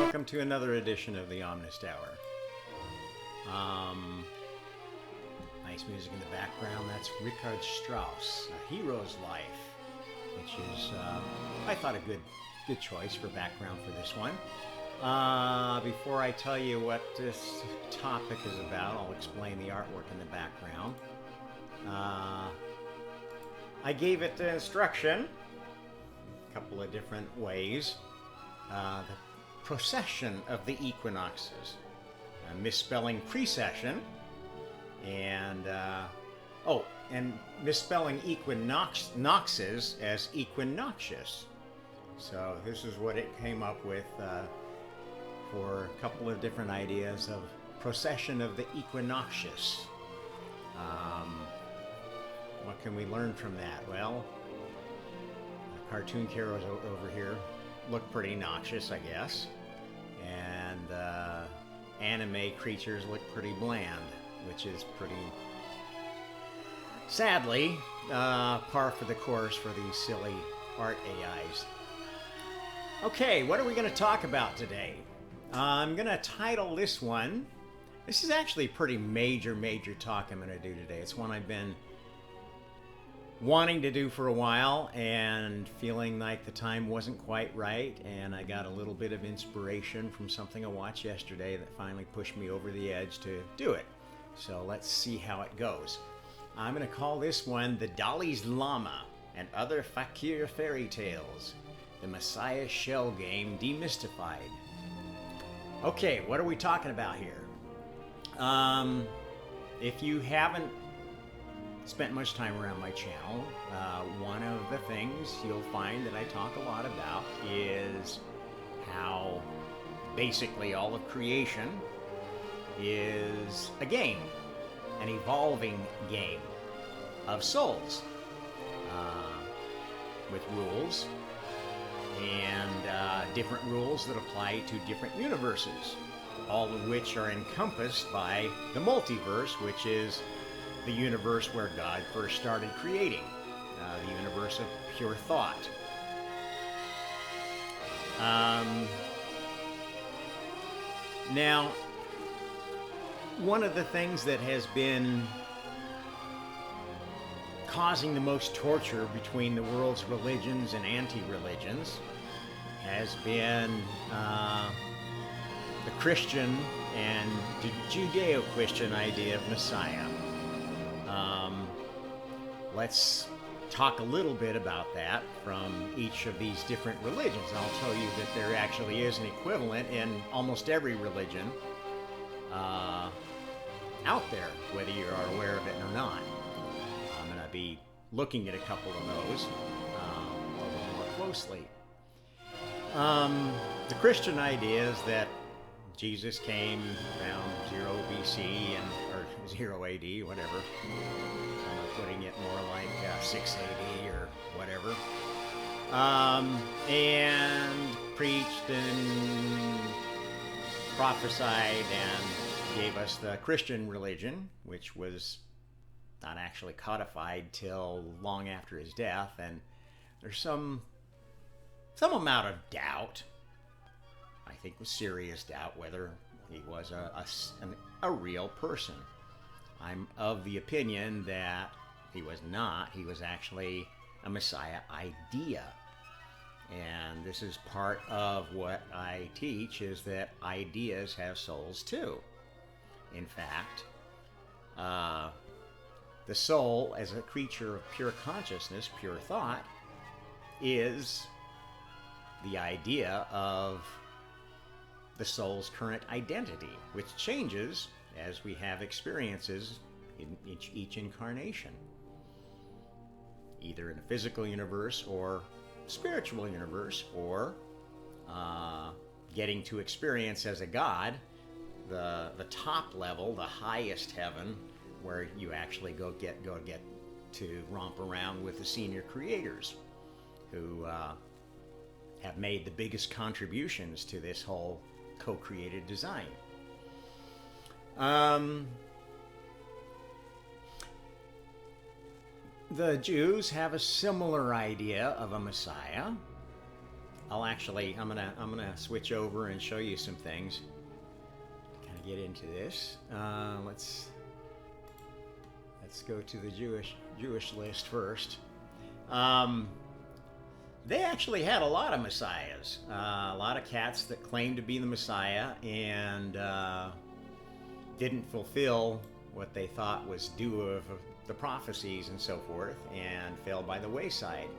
welcome to another edition of the Omnist Hour. Nice music in the background. That's Richard Strauss, A Hero's Life, which is, I thought, a good choice for background for this one. Before I tell you what this topic is about, I'll explain the artwork in the background. I gave it the instruction a couple of different ways. The procession of the equinoxes, misspelling precession, and misspelling equinoxes as equinoxious. So this is what it came up with for a couple of different ideas of procession of the equinoxious. What can we learn from that? Well, the cartoon heroes over here look pretty noxious, I guess, and anime creatures look pretty bland, which is pretty, sadly, par for the course for these silly art AIs. Okay, what are we going to talk about today? I'm going to title this one. This is actually a pretty major talk I'm going to do today. It's one I've been wanting to do for a while and feeling like the time wasn't quite right, and I got a little bit of inspiration from something I watched yesterday that finally pushed me over the edge to do it. So let's see how it goes. I'm going to call this one The Dolly's Lama and Other Fakir Fairy Tales, the Messiah Shell Game Demystified. Okay, what are we talking about here? If you haven't spent much time around my channel, one of the things you'll find that I talk a lot about is how basically all of creation is a game, an evolving game of souls with rules and different rules that apply to different universes, all of which are encompassed by the multiverse, which is the universe where God first started creating, the universe of pure thought. Now, one of the things that has been causing the most torture between the world's religions and anti-religions has been the Christian and Judeo-Christian idea of Messiah. Let's talk a little bit about that from each of these different religions. I'll tell you that there actually is an equivalent in almost every religion out there, whether you are aware of it or not. I'm going to be looking at a couple of those a little more closely. The Christian idea is that Jesus came around 0 BC or 0 AD, whatever. Putting it more like 6 AD or whatever. And preached and prophesied and gave us the Christian religion, which was not actually codified till long after his death. And there's some amount of doubt, I think with serious doubt, whether he was a real person. I'm of the opinion that he was not. He was actually a Messiah idea. And this is part of what I teach, is that ideas have souls too. In fact, the soul as a creature of pure consciousness, pure thought, is the idea of the soul's current identity, which changes as we have experiences in each incarnation, either in a physical universe or spiritual universe, or getting to experience as a god the top level, the highest heaven, where you actually go get to romp around with the senior creators who have made the biggest contributions to this whole co-created design. The Jews have a similar idea of a Messiah, I'm gonna switch over and show you some things. Kind of get into this. Let's go to the Jewish list first. They actually had a lot of messiahs, a lot of cats that claimed to be the Messiah and didn't fulfill what they thought was due of the prophecies and so forth, and fell by the wayside.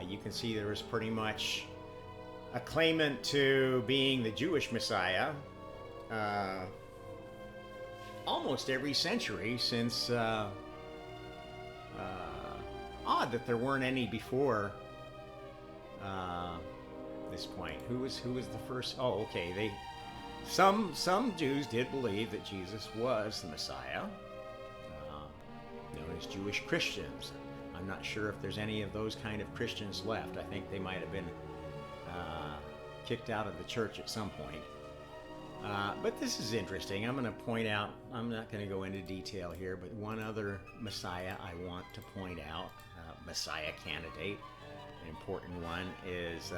You can see there was pretty much a claimant to being the Jewish Messiah almost every century since. Odd that there weren't any before this point. Who was the first? Oh, okay. Some Jews did believe that Jesus was the Messiah, known as Jewish Christians. I'm not sure if there's any of those kind of Christians left. I think they might have been kicked out of the church at some point. But this is interesting. I'm going to point out, I'm not going to go into detail here, but one other Messiah I want to point out, Messiah candidate, an important one, is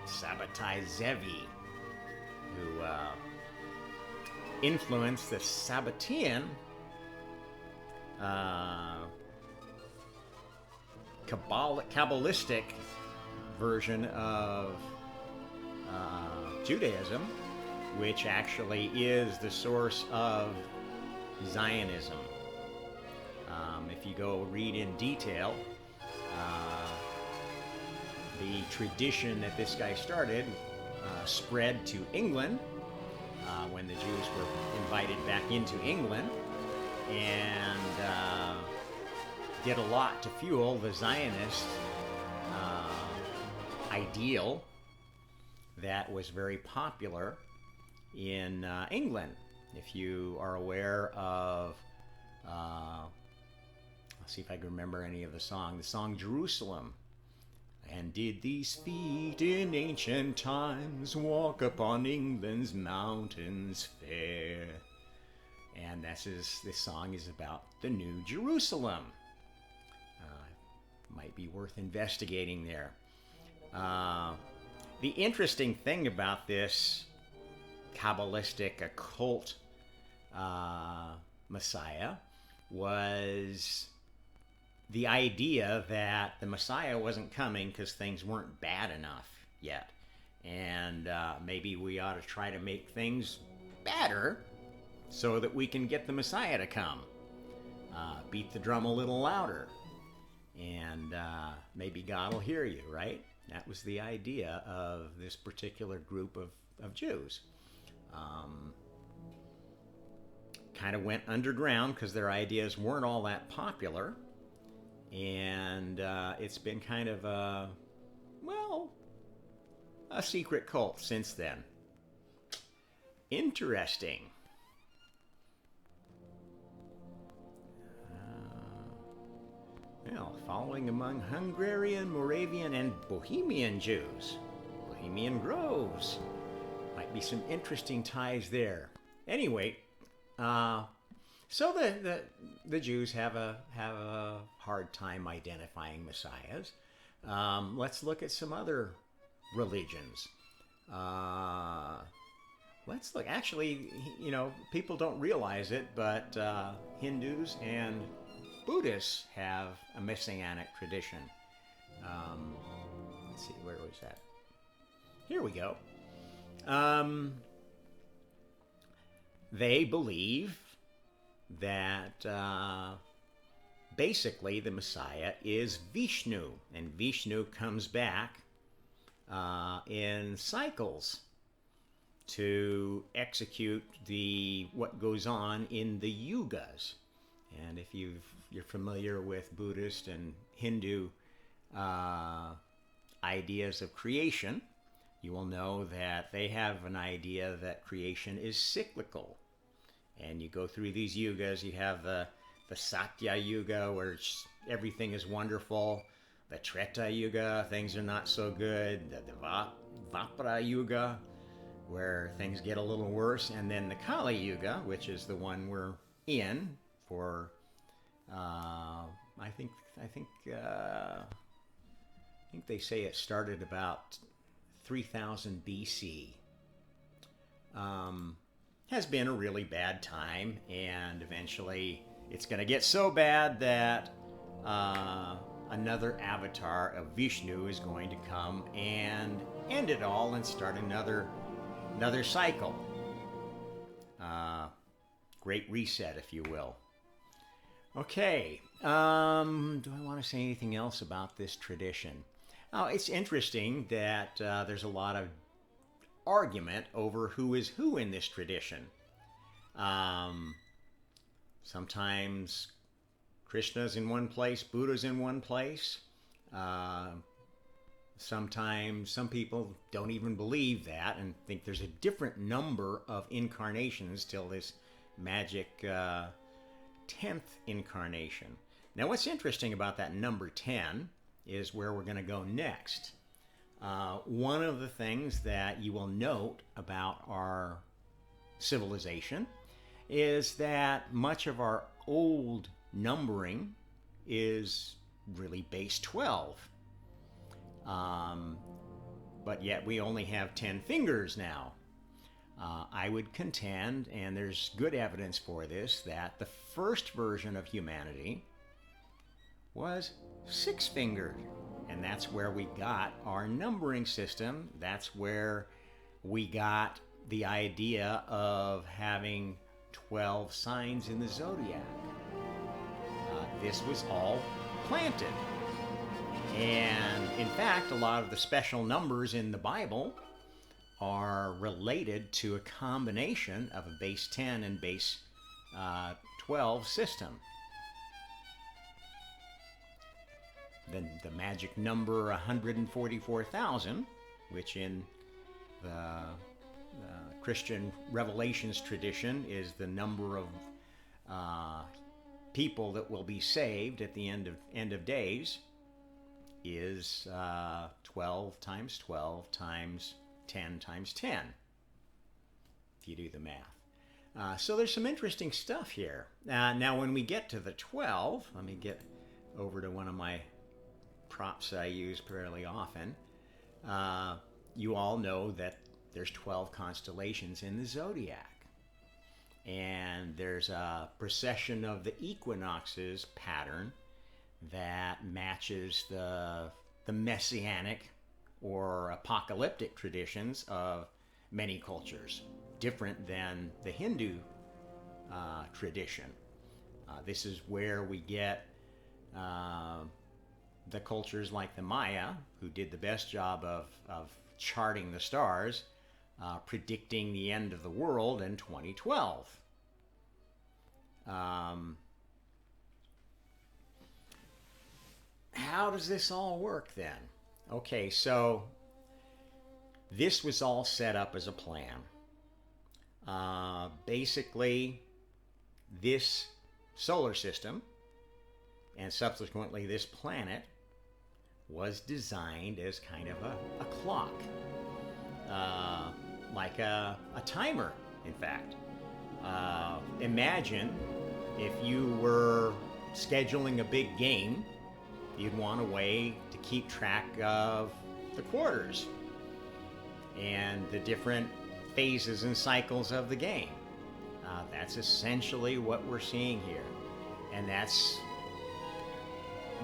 Sabbatai Zevi, who influenced the Sabbatean Kabbalistic version of Judaism, which actually is the source of Zionism. If you go read in detail, the tradition that this guy started spread to England when the Jews were invited back into England, and did a lot to fuel the Zionist ideal that was very popular in England. If you are aware of, let's see if I can remember any of the song Jerusalem. And did these feet in ancient times walk upon England's mountains fair? And this song is about the New Jerusalem. Might be worth investigating there. The interesting thing about this Kabbalistic occult Messiah was the idea that the Messiah wasn't coming because things weren't bad enough yet. And maybe we ought to try to make things better so that we can get the Messiah to come. Beat the drum a little louder. And maybe God will hear you, right? That was the idea of this particular group of Jews. Kind of went underground because their ideas weren't all that popular. And it's been kind of a secret cult since then. Interesting. Following among Hungarian, Moravian, and Bohemian Jews. Bohemian Groves. Might be some interesting ties there. Anyway, so the Jews have a hard time identifying messiahs. Let's look at some other religions. Let's look. Actually, people don't realize it, but Hindus and Buddhists have a messianic tradition. Let's see, where was that? Here we go. They believe that basically the Messiah is Vishnu, and Vishnu comes back in cycles to execute what goes on in the yugas. And if you're familiar with Buddhist and Hindu ideas of creation, you will know that they have an idea that creation is cyclical. And you go through these yugas. You have the Satya Yuga, where everything is wonderful. The Treta Yuga, things are not so good. The Dvapara Yuga, where things get a little worse. And then the Kali Yuga, which is the one we're in for, I think they say it started about 3000 BC. Has been a really bad time, and eventually it's going to get so bad that another avatar of Vishnu is going to come and end it all and start another cycle. Great reset, if you will. Okay, do I want to say anything else about this tradition? Oh, it's interesting that there's a lot of argument over who is who in this tradition. Sometimes Krishna's in one place, Buddha's in one place. Sometimes some people don't even believe that and think there's a different number of incarnations till this magic 10th incarnation. Now, what's interesting about that number 10 is where we're going to go next. One of the things that you will note about our civilization is that much of our old numbering is really base 12. But yet we only have 10 fingers now. I would contend, and there's good evidence for this, that the first version of humanity was 6-fingered. And that's where we got our numbering system. That's where we got the idea of having 12 signs in the zodiac. This was all planted. And in fact, a lot of the special numbers in the Bible are related to a combination of a base 10 and base 12 system. Then the magic number 144,000, which in the Christian Revelations tradition is the number of people that will be saved at the end of days, is 12 times 12 times 10 times 10, if you do the math. So there's some interesting stuff here. Now, when we get to the 12, let me get over to one of my props I use fairly often. You all know that there's 12 constellations in the zodiac. And there's a precession of the equinoxes pattern that matches the messianic or apocalyptic traditions of many cultures, different than the Hindu tradition. This is where we get the cultures like the Maya, who did the best job of charting the stars, predicting the end of the world in 2012. How does this all work then? Okay, so this was all set up as a plan. Basically, this solar system and subsequently this planet was designed as kind of a clock, like a timer, in fact. Imagine if you were scheduling a big game, you'd want a way to keep track of the quarters and the different phases and cycles of the game. That's essentially what we're seeing here. And that's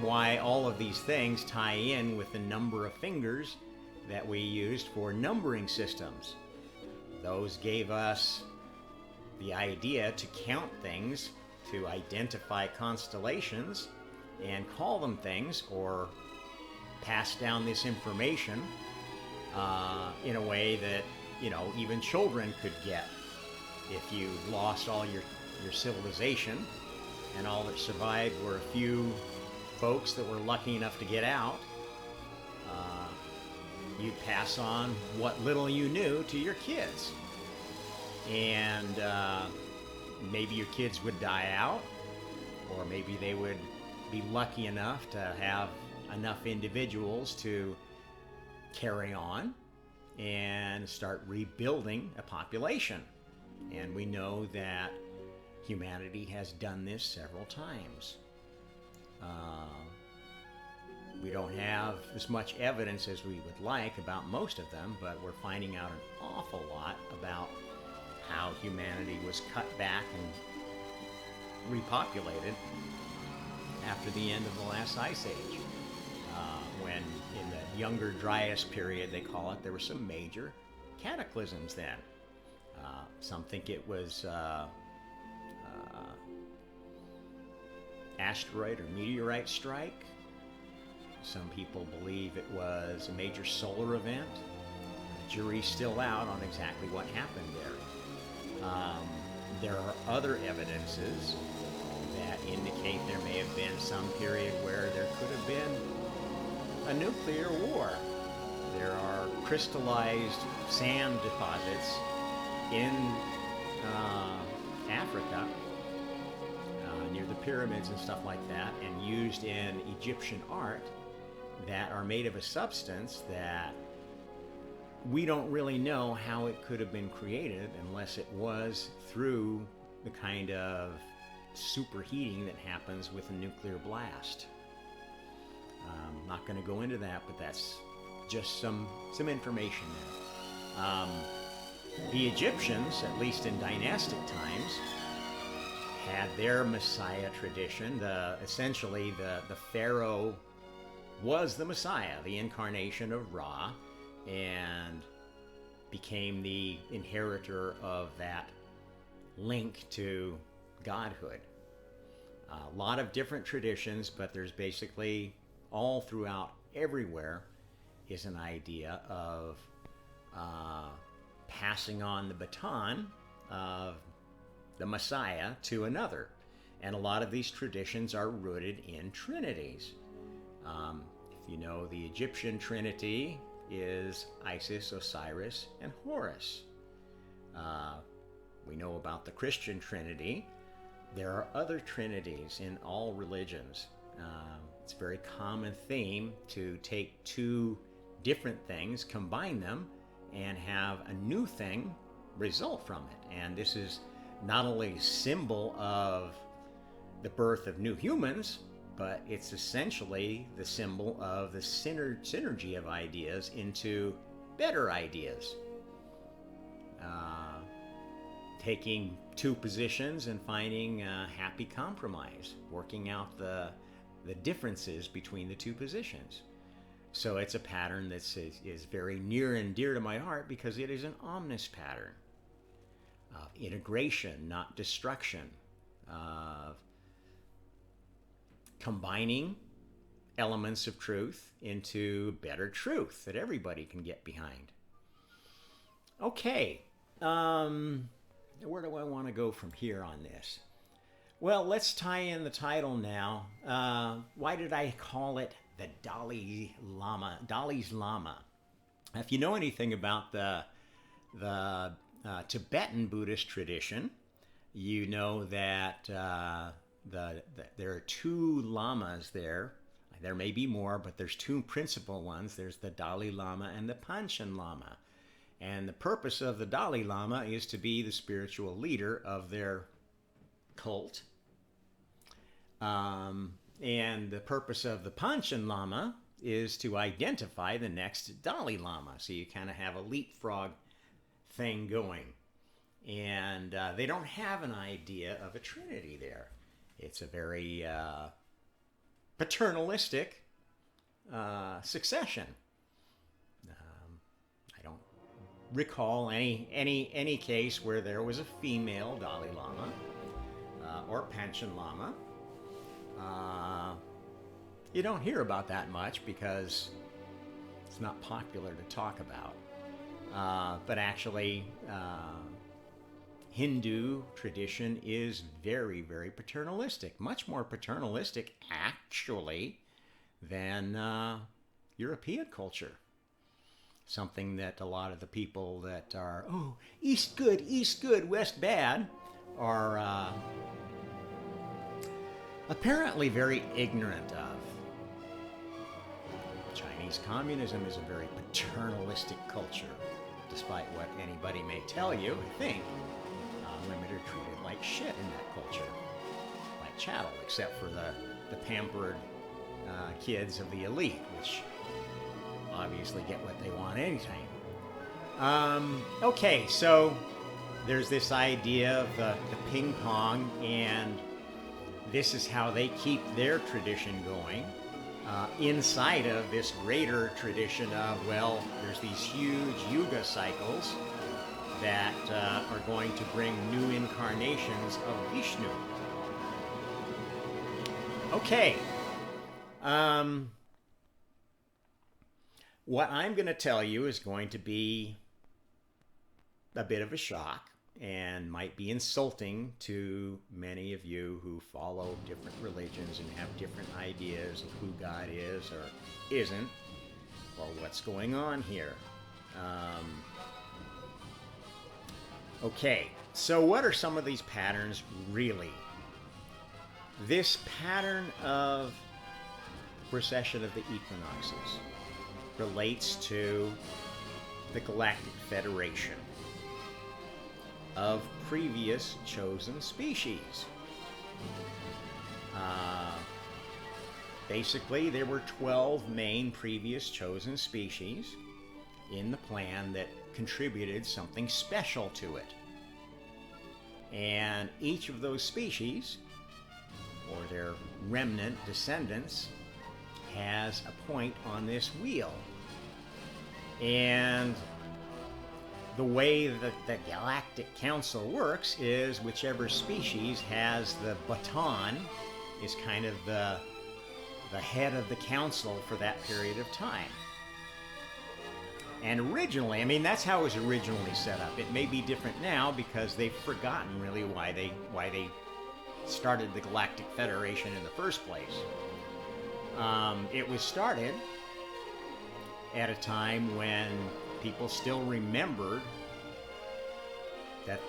why all of these things tie in with the number of fingers that we used for numbering systems. Those gave us the idea to count things, to identify constellations, and call them things, or pass down this information in a way that, even children could get. If you lost all your civilization and all that survived were a few folks that were lucky enough to get out, you'd pass on what little you knew to your kids. And maybe your kids would die out, or maybe they would be lucky enough to have enough individuals to carry on and start rebuilding a population. And we know that humanity has done this several times. We don't have as much evidence as we would like about most of them, but we're finding out an awful lot about how humanity was cut back and repopulated after the end of the last ice age. When in the younger Dryas period, they call it, there were some major cataclysms then. Some think it was asteroid or meteorite strike. Some people believe it was a major solar event. The jury's still out on exactly what happened there. There are other evidences that indicate there may have been some period where there could have been a nuclear war. There are crystallized sand deposits in Africa, near the pyramids and stuff like that, and used in Egyptian art that are made of a substance that we don't really know how it could have been created unless it was through the kind of superheating that happens with a nuclear blast. I'm not going to go into that, but that's just some information there. The Egyptians, at least in dynastic times, had their Messiah tradition. Essentially, the pharaoh was the Messiah, the incarnation of Ra, and became the inheritor of that link to godhood. A lot of different traditions, but there's basically all throughout everywhere is an idea of passing on the baton of the Messiah to another. And a lot of these traditions are rooted in trinities. If you know, the Egyptian trinity is Isis, Osiris, and Horus. We know about the Christian trinity. There are other trinities in all religions. It's a very common theme to take two different things, combine them, and have a new thing result from it. And this is not only a symbol of the birth of new humans, but it's essentially the symbol of the synergy of ideas into better ideas. Taking two positions and finding a happy compromise, working out the differences between the two positions. So it's a pattern that is very near and dear to my heart because it is an omnis pattern of integration, not destruction, of combining elements of truth into better truth that everybody can get behind. Okay, where do I want to go from here on this? Well, let's tie in the title now. Why did I call it the Dolly's Lama? If you know anything about the Tibetan Buddhist tradition, you know that there are two lamas there. There may be more, but there's two principal ones. There's the Dalai Lama and the Panchen Lama. And the purpose of the Dalai Lama is to be the spiritual leader of their cult. And the purpose of the Panchen Lama is to identify the next Dalai Lama. So you kind of have a leapfrog thing going. And they don't have an idea of a trinity there. It's a very paternalistic succession. I don't recall any case where there was a female Dalai Lama or Panchen Lama. You don't hear about that much because it's not popular to talk about. But actually, Hindu tradition is very, very paternalistic, much more paternalistic, actually, than European culture. Something that a lot of the people that are, East good, West bad, are apparently very ignorant of. Chinese communism is a very paternalistic culture, despite what anybody may tell you. I think women are treated like shit in that culture, like chattel, except for the pampered kids of the elite, which obviously get what they want anytime. Okay, so there's this idea of the ping pong, and this is how they keep their tradition going. Inside of this greater tradition of, well, there's these huge yuga cycles that are going to bring new incarnations of Vishnu. Okay. What I'm going to tell you is going to be a bit of a shock and might be insulting to many of you who follow different religions and have different ideas of who God is or isn't, or what's going on here. Okay, so what are some of these patterns really? This pattern of precession of the equinoxes relates to the Galactic Federation of previous chosen species. Basically, there were 12 main previous chosen species in the plan that contributed something special to it. And each of those species, or their remnant descendants, has a point on this wheel. And the way that the Galactic Council works is whichever species has the baton is kind of the head of the council for that period of time. And originally, I mean, that's how it was originally set up. It may be different now because they've forgotten really why they started the Galactic Federation in the first place. It was started at a time when people still remembered that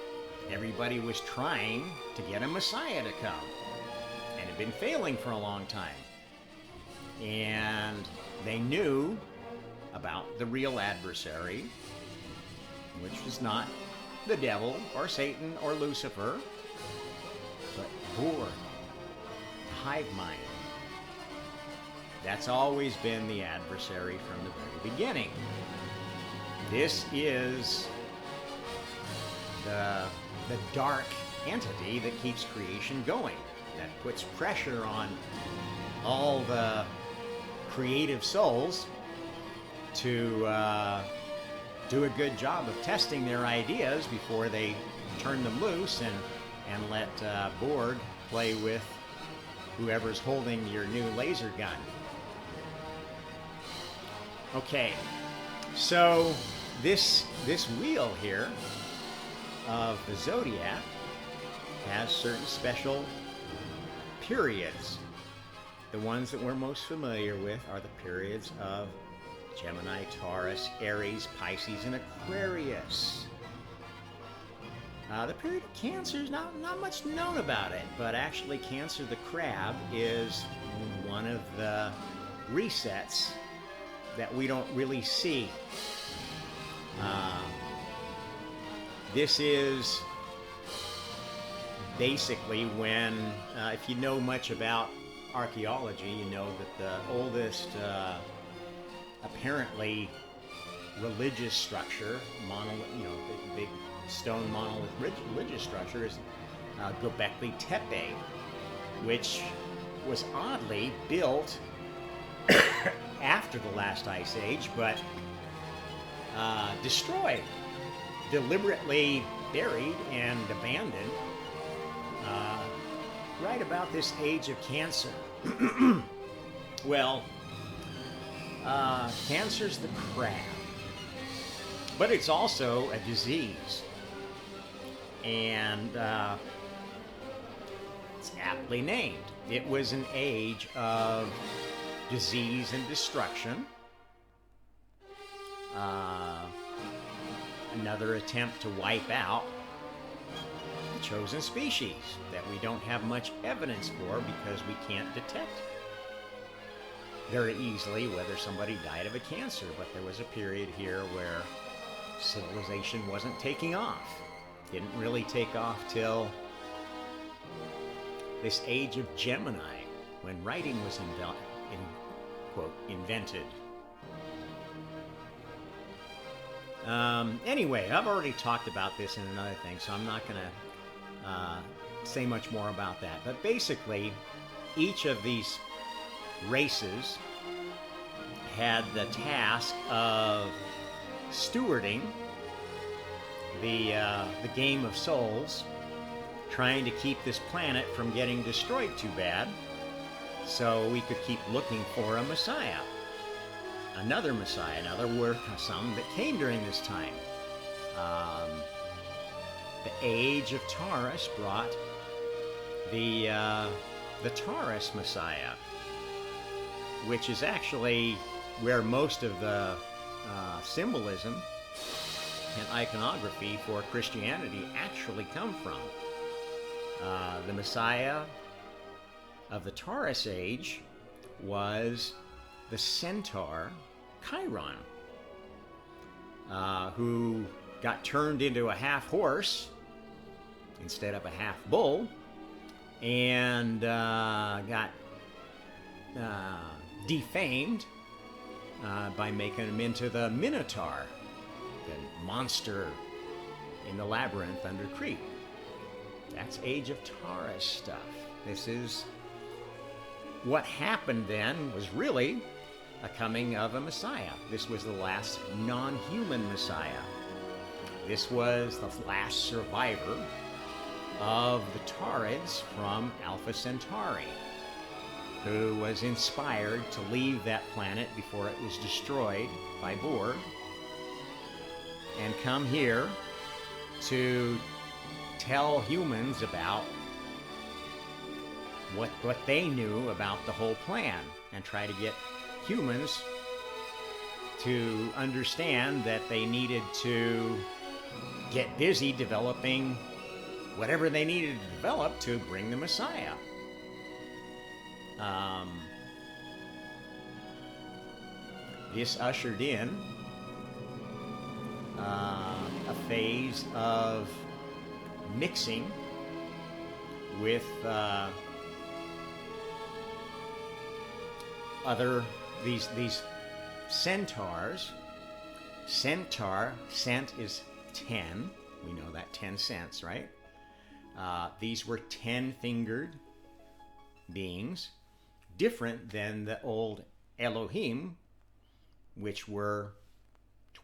everybody was trying to get a Messiah to come, and had been failing for a long time. And they knew about the real adversary, which was not the devil or Satan or Lucifer, but Borg, the hive mind. That's always been the adversary from the very beginning. This is the dark entity that keeps creation going, that puts pressure on all the creative souls to do a good job of testing their ideas before they turn them loose and let Borg play with whoever's holding your new laser gun. Okay, so this wheel here of the zodiac has certain special periods. The ones that we're most familiar with are the periods of Gemini, Taurus, Aries, Pisces, and Aquarius. The period of Cancer is not much known about it, but actually Cancer the crab is one of the resets that we don't really see. This is basically when, if you know much about archaeology, you know that the oldest apparently religious structure, the big stone monolith religious structure is Göbekli Tepe, which was oddly built after the last ice age, but destroyed, deliberately buried and abandoned right about this age of Cancer. Well, Cancer's the crab, but it's also a disease, and it's aptly named. It was an age of disease and destruction. Another attempt to wipe out the chosen species that we don't have much evidence for because we can't detect very easily whether somebody died of a cancer. But there was a period here where civilization wasn't taking off. Didn't really take off till this age of Gemini, when writing was quote, invented. Anyway, I've already talked about this in another thing, so I'm not going to say much more about that. But basically, each of these races had the task of stewarding the game of souls, trying to keep this planet from getting destroyed too bad, so we could keep looking for a Messiah. Another Messiah. Now, there were some that came during this time. The age of Taurus brought the Taurus Messiah, which is actually where most of the symbolism and iconography for Christianity actually come from. The Messiah of the Taurus age was the centaur Chiron, who got turned into a half horse instead of a half bull, and got defamed by making him into the Minotaur, the monster in the labyrinth under Crete. That's Age of Taurus stuff. This is what happened then, was really a coming of a Messiah. This was the last non-human Messiah. This was the last survivor of the Taurids from Alpha Centauri, who was inspired to leave that planet before it was destroyed by Borg and come here to tell humans about what they knew about the whole plan, and try to get humans to understand that they needed to get busy developing whatever they needed to develop to bring the Messiah. This ushered in a phase of mixing with these centaurs. Centaur, cent is 10. We know that, 10 cents, right? These were 10-fingered beings, different than the old Elohim, which were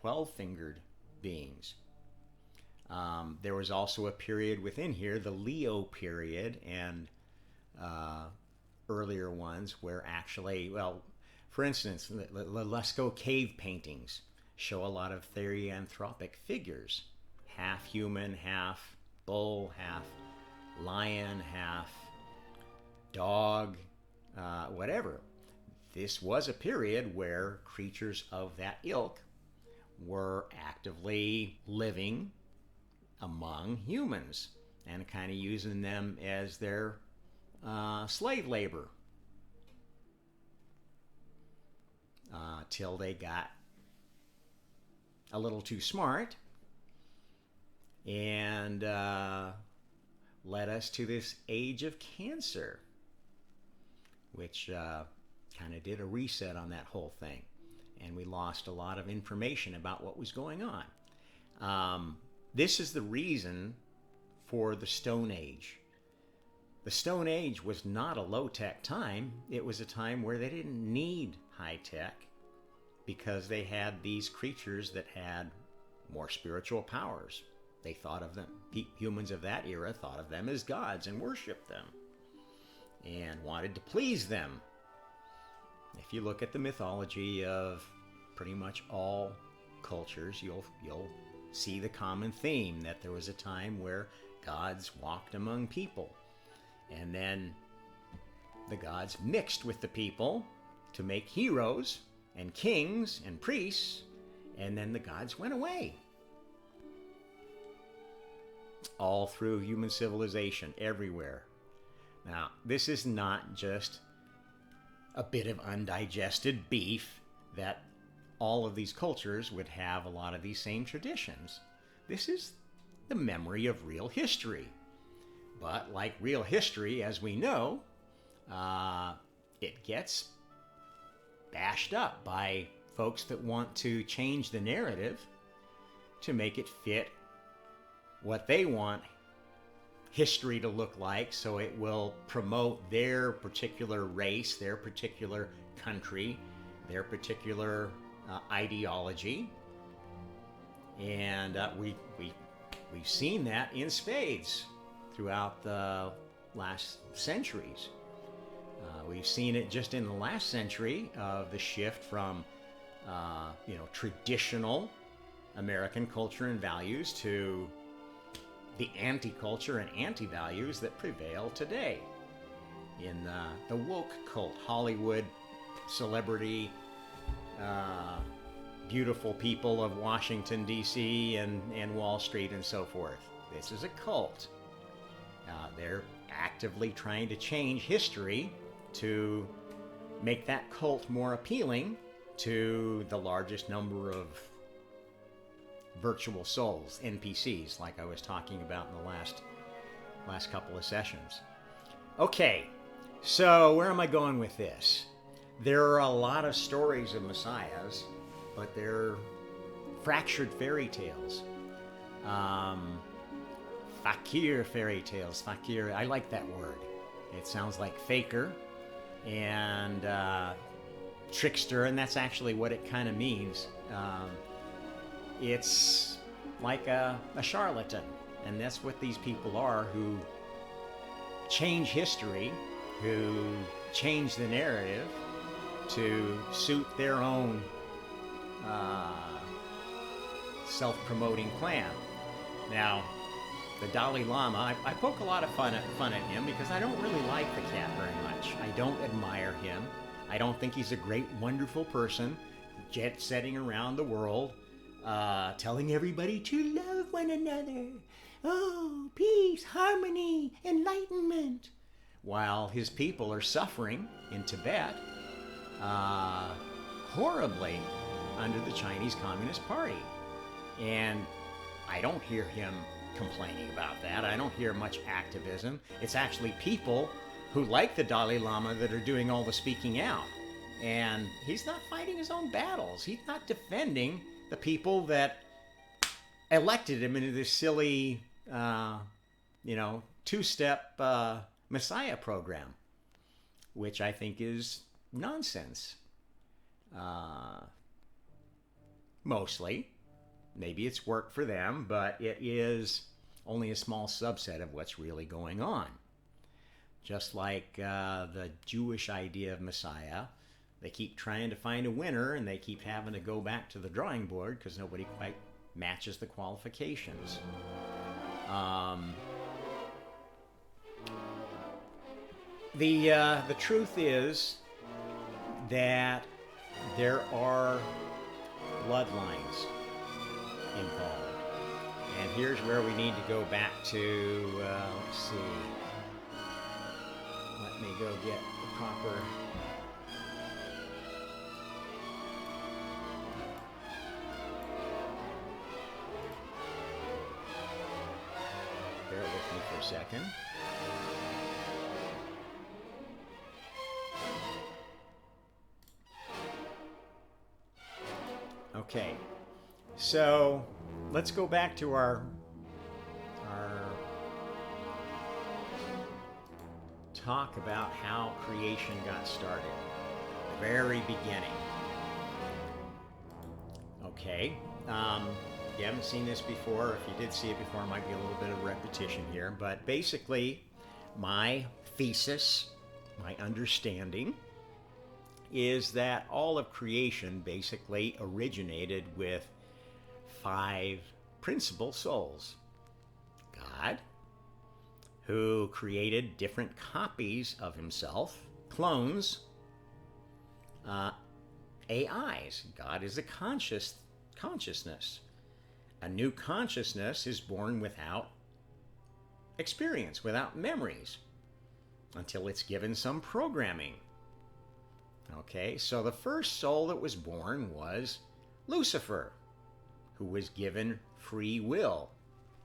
12-fingered beings. There was also a period within here, the Leo period, and earlier ones where actually, well, for instance, the Lascaux cave paintings show a lot of therianthropic figures, half human, half bull, half lion, half dog, whatever. This was a period where creatures of that ilk were actively living among humans and kind of using them as their slave labor, till they got a little too smart and led us to this age of Cancer, which kind of did a reset on that whole thing, and we lost a lot of information about what was going on. This is the reason for the Stone Age. The Stone Age was not a low-tech time. It was a time where they didn't need high-tech because they had these creatures that had more spiritual powers. They thought of them, humans of that era thought of them as gods and worshipped them and wanted to please them. If you look at the mythology of pretty much all cultures, you'll see the common theme that there was a time where gods walked among people, and then the gods mixed with the people to make heroes and kings and priests, and then the gods went away. All through human civilization, everywhere. Now, this is not just a bit of undigested beef that all of these cultures would have a lot of these same traditions. This is the memory of real history. But like real history, as we know, it gets bashed up by folks that want to change the narrative to make it fit what they want history to look like, so it will promote their particular race, their particular country, their particular ideology. And we've seen that in spades throughout the last centuries. We've seen it just in the last century of the shift from traditional American culture and values to the anti-culture and anti-values that prevail today in the woke cult, Hollywood, celebrity, beautiful people of Washington, D.C. and Wall Street and so forth. This is a cult. They're actively trying to change history to make that cult more appealing to the largest number of virtual souls, NPCs, like I was talking about in the last couple of sessions. Okay, so where am I going with this? There are a lot of stories of messiahs, but they're fractured fairy tales. Fakir fairy tales. Fakir, I like that word. It sounds like faker and trickster, and that's actually what it kind of means. It's like a charlatan, and that's what these people are, who change history, who change the narrative to suit their own self-promoting plan. Now, the Dalai Lama, I poke a lot of fun at him because I don't really like the cat very much. I don't admire him. I don't think he's a great, wonderful person, jet-setting around the world, telling everybody to love one another. Oh, peace, harmony, enlightenment. While his people are suffering in Tibet horribly under the Chinese Communist Party. And I don't hear him complaining about that. I don't hear much activism. It's actually people who like the Dalai Lama that are doing all the speaking out. And he's not fighting his own battles. He's not defending the people that elected him into this silly, two-step Messiah program, which I think is nonsense. Mostly. Maybe it's worked for them, but it is only a small subset of what's really going on. Just like the Jewish idea of Messiah, they keep trying to find a winner, and they keep having to go back to the drawing board because nobody quite matches the qualifications. The truth is that there are bloodlines involved. And here's where we need to go back to, let's see. Let me go get the proper... Bear with me for a second. Okay, so let's go back to our talk about how creation got started, the very beginning. Okay, you haven't seen this before. If you did see it before, it might be a little bit of repetition here, but basically my thesis, my understanding, is that all of creation basically originated with 5 principal souls. God, who created different copies of himself, clones, AIs. God is a consciousness. A new consciousness is born without experience, without memories, until it's given some programming. Okay, so the first soul that was born was Lucifer, who was given free will,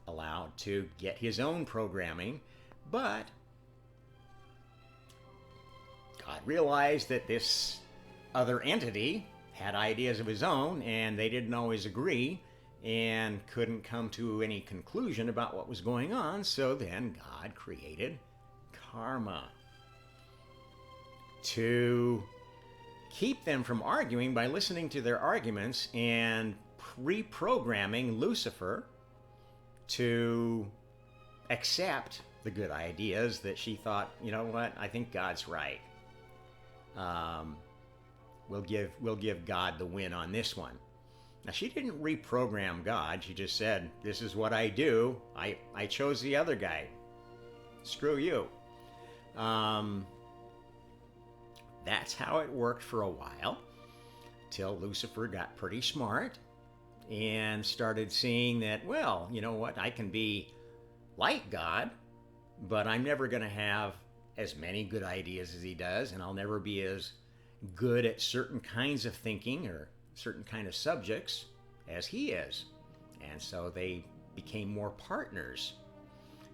allowed to get his own programming, but God realized that this other entity had ideas of his own, and they didn't always agree and couldn't come to any conclusion about what was going on. So then God created karma to keep them from arguing by listening to their arguments and reprogramming Lucifer to accept the good ideas that she thought, you know what, I think God's right. We'll give God the win on this one. Now, she didn't reprogram God. She just said, this is what I do. I chose the other guy. Screw you. That's how it worked for a while, till Lucifer got pretty smart and started seeing that, well, you know what, I can be like God, but I'm never going to have as many good ideas as he does, and I'll never be as good at certain kinds of thinking or certain kind of subjects as he is. And so they became more partners.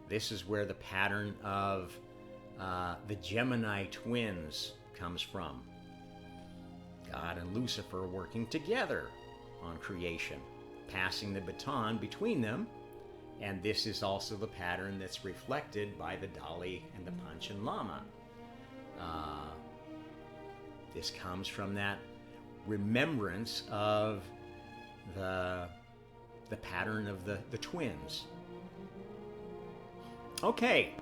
This is where the pattern of the Gemini twins comes from. God and Lucifer working together on creation, passing the baton between them. And this is also the pattern that's reflected by the Dolly and the Panchen Lama. This comes from that remembrance of the pattern of the twins. Okay.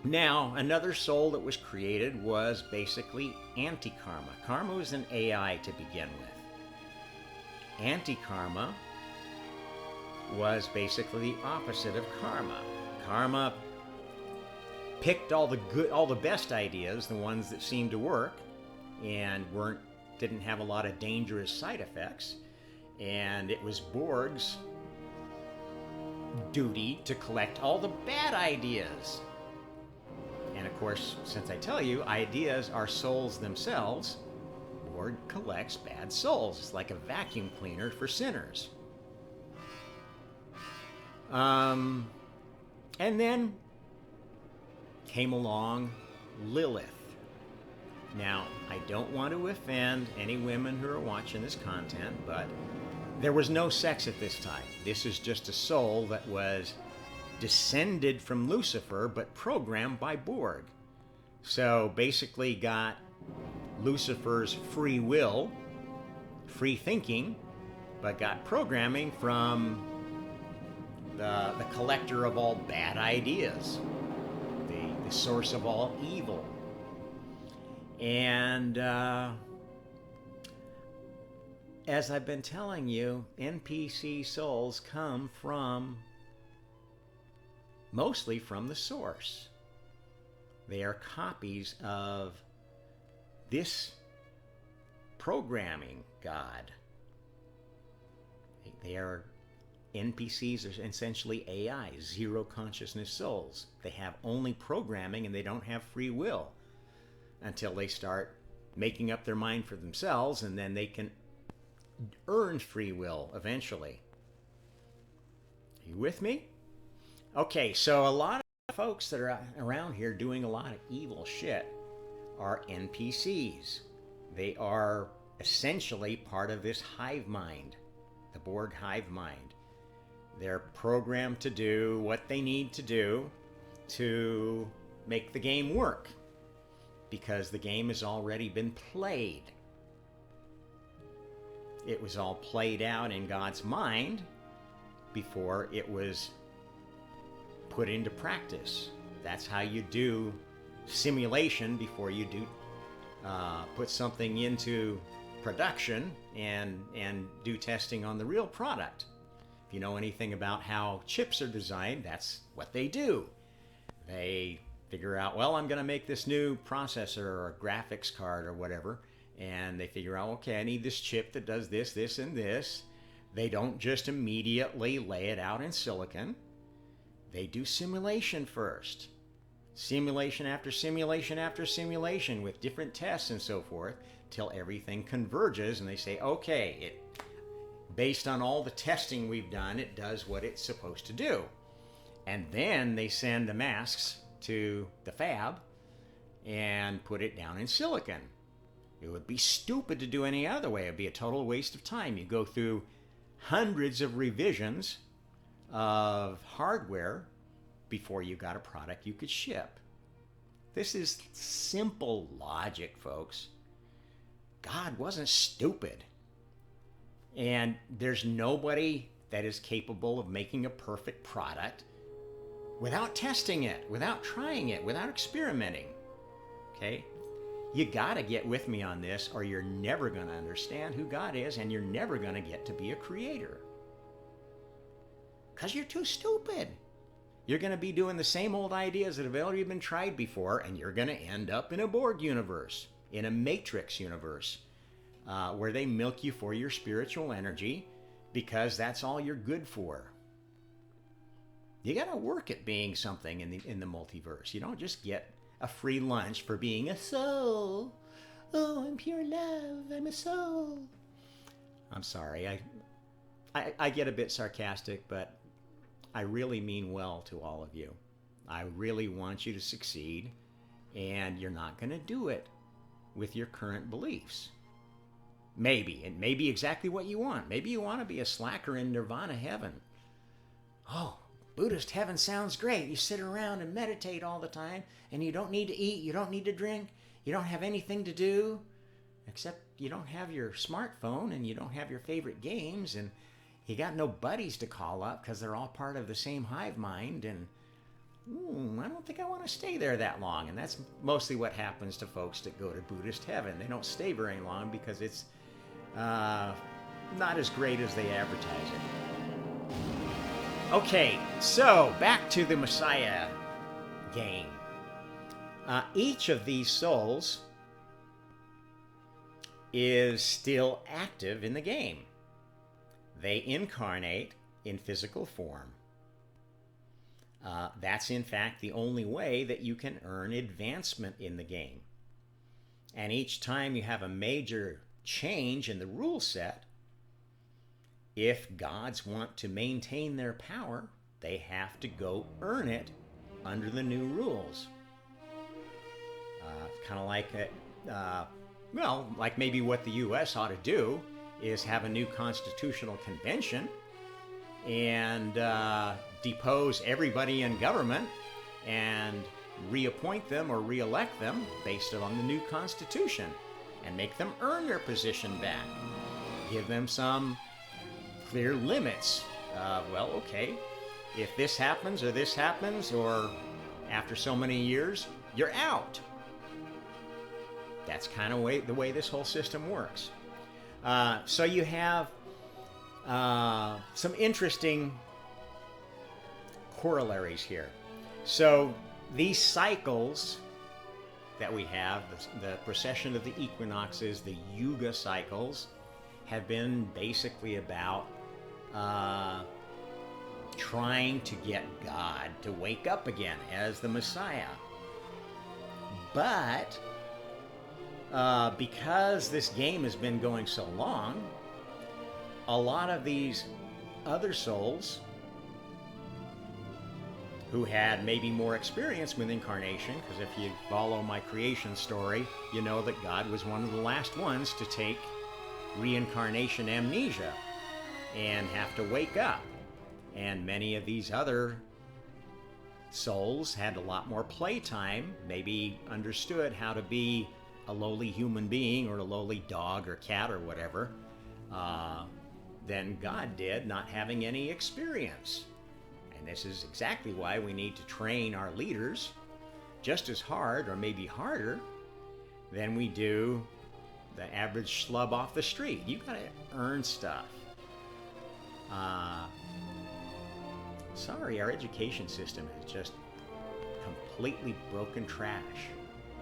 Now, another soul that was created was basically anti-karma. Karma was an AI to begin with. Anti-karma was basically the opposite of karma. Karma picked all the best ideas, the ones that seemed to work, and didn't have a lot of dangerous side effects. And it was Borg's duty to collect all the bad ideas. And of course, since I tell you, ideas are souls themselves, Borg collects bad souls. It's like a vacuum cleaner for sinners. And then came along Lilith. Now, I don't want to offend any women who are watching this content, but there was no sex at this time. This is just a soul that was descended from Lucifer, but programmed by Borg. So basically got Lucifer's free will, free thinking, but got programming from the collector of all bad ideas, the source of all evil. And as I've been telling you, NPC souls come mostly from the source. They are copies of this programming God. They are NPCs, are essentially AI, zero consciousness souls. They have only programming and they don't have free will until they start making up their mind for themselves, and then they can earn free will eventually. Are you with me? Okay, so a lot of folks that are around here doing a lot of evil shit are NPCs. They are essentially part of this hive mind, the Borg hive mind. They're programmed to do what they need to do to make the game work, because the game has already been played. It was all played out in God's mind before it was put into practice. That's how you do simulation before you do put something into production and do testing on the real product. If you know anything about how chips are designed, that's what they do. They figure out, well, I'm going to make this new processor or a graphics card or whatever, and they figure out, okay, I need this chip that does this, this, and this. They don't just immediately lay it out in silicon. They do simulation first. Simulation after simulation after simulation with different tests and so forth, till everything converges, and they say, okay, based on all the testing we've done, it does what it's supposed to do. And then they send the masks to the fab and put it down in silicon. It would be stupid to do any other way. It would be a total waste of time. You go through hundreds of revisions of hardware before you got a product you could ship. This is simple logic, folks. God wasn't stupid. And there's nobody that is capable of making a perfect product without testing it, without trying it, without experimenting. Okay? You gotta get with me on this, or you're never gonna understand who God is, and you're never gonna get to be a creator. Because you're too stupid. You're gonna be doing the same old ideas that have already been tried before, and you're gonna end up in a Borg universe, in a Matrix universe, where they milk you for your spiritual energy, because that's all you're good for. You gotta work at being something in the multiverse. You don't just get a free lunch for being a soul. Oh, I'm pure love. I'm a soul. I'm sorry. I get a bit sarcastic, but I really mean well to all of you. I really want you to succeed, and you're not going to do it with your current beliefs. Maybe. It may be exactly what you want. Maybe you want to be a slacker in nirvana heaven. Oh, Buddhist heaven sounds great. You sit around and meditate all the time, and you don't need to eat, you don't need to drink, you don't have anything to do, except you don't have your smartphone, and you don't have your favorite games, and you got no buddies to call up because they're all part of the same hive mind, and I don't think I want to stay there that long. And that's mostly what happens to folks that go to Buddhist heaven. They don't stay very long because it's not as great as they advertise it. Okay, so back to the Messiah game. Each of these souls is still active in the game. They incarnate in physical form. That's in fact the only way that you can earn advancement in the game. And each time you have a major change in the rule set, if gods want to maintain their power, they have to go earn it under the new rules. Kind of like, like maybe what the U.S. ought to do is have a new constitutional convention and depose everybody in government and reappoint them or reelect them based on the new constitution and make them earn their position back. Give them some clear limits. Okay, if this happens, or after so many years, you're out. That's kind of the way this whole system works. So you have some interesting corollaries here. So these cycles that we have, the precession of the equinoxes, the yuga cycles, have been basically about trying to get God to wake up again as the Messiah. But because this game has been going so long, a lot of these other souls who had maybe more experience with incarnation, because if you follow my creation story, you know that God was one of the last ones to take reincarnation amnesia and have to wake up. And many of these other souls had a lot more playtime, maybe understood how to be a lowly human being or a lowly dog or cat or whatever, than God did, not having any experience. And this is exactly why we need to train our leaders just as hard, or maybe harder, than we do the average schlub off the street. You gotta earn stuff. Sorry, our education system is just completely broken trash.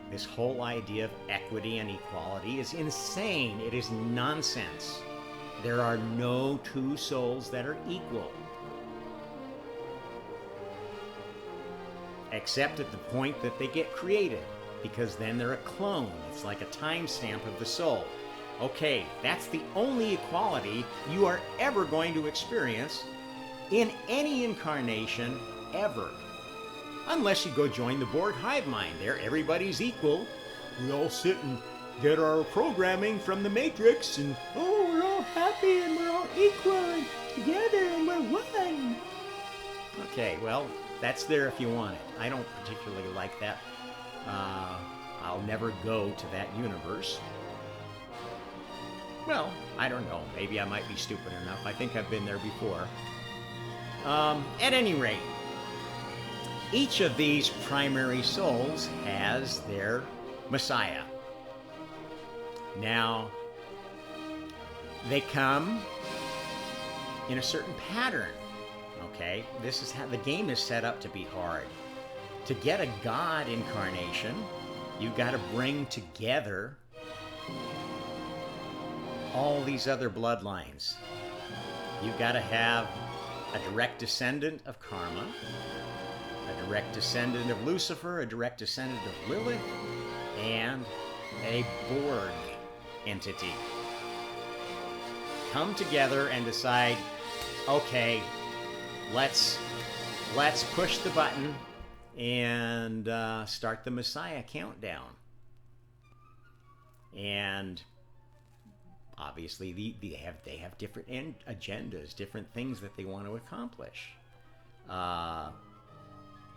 This whole idea of equity and equality is insane. It is nonsense. There are no two souls that are equal. Except at the point that they get created, because then they're a clone. It's like a timestamp of the soul. Okay, that's the only equality you are ever going to experience in any incarnation ever. Unless you go join the Borg hive mind. There, everybody's equal. We all sit and get our programming from the Matrix, and oh, we're all happy and we're all equal and together and we're one. Okay, well, that's there if you want it. I don't particularly like that. I'll never go to that universe. Well, I don't know. Maybe I might be stupid enough. I think I've been there before. At any rate, each of these primary souls has their Messiah. Now, they come in a certain pattern. Okay, this is how the game is set up to be hard. To get a God incarnation, you got to bring together all these other bloodlines. You got to have a direct descendant of Karma, a direct descendant of Lucifer, a direct descendant of Lilith, and a Borg entity. Come together and decide, okay, let's push the button and start the Messiah countdown. And obviously, they have different agendas, different things that they want to accomplish.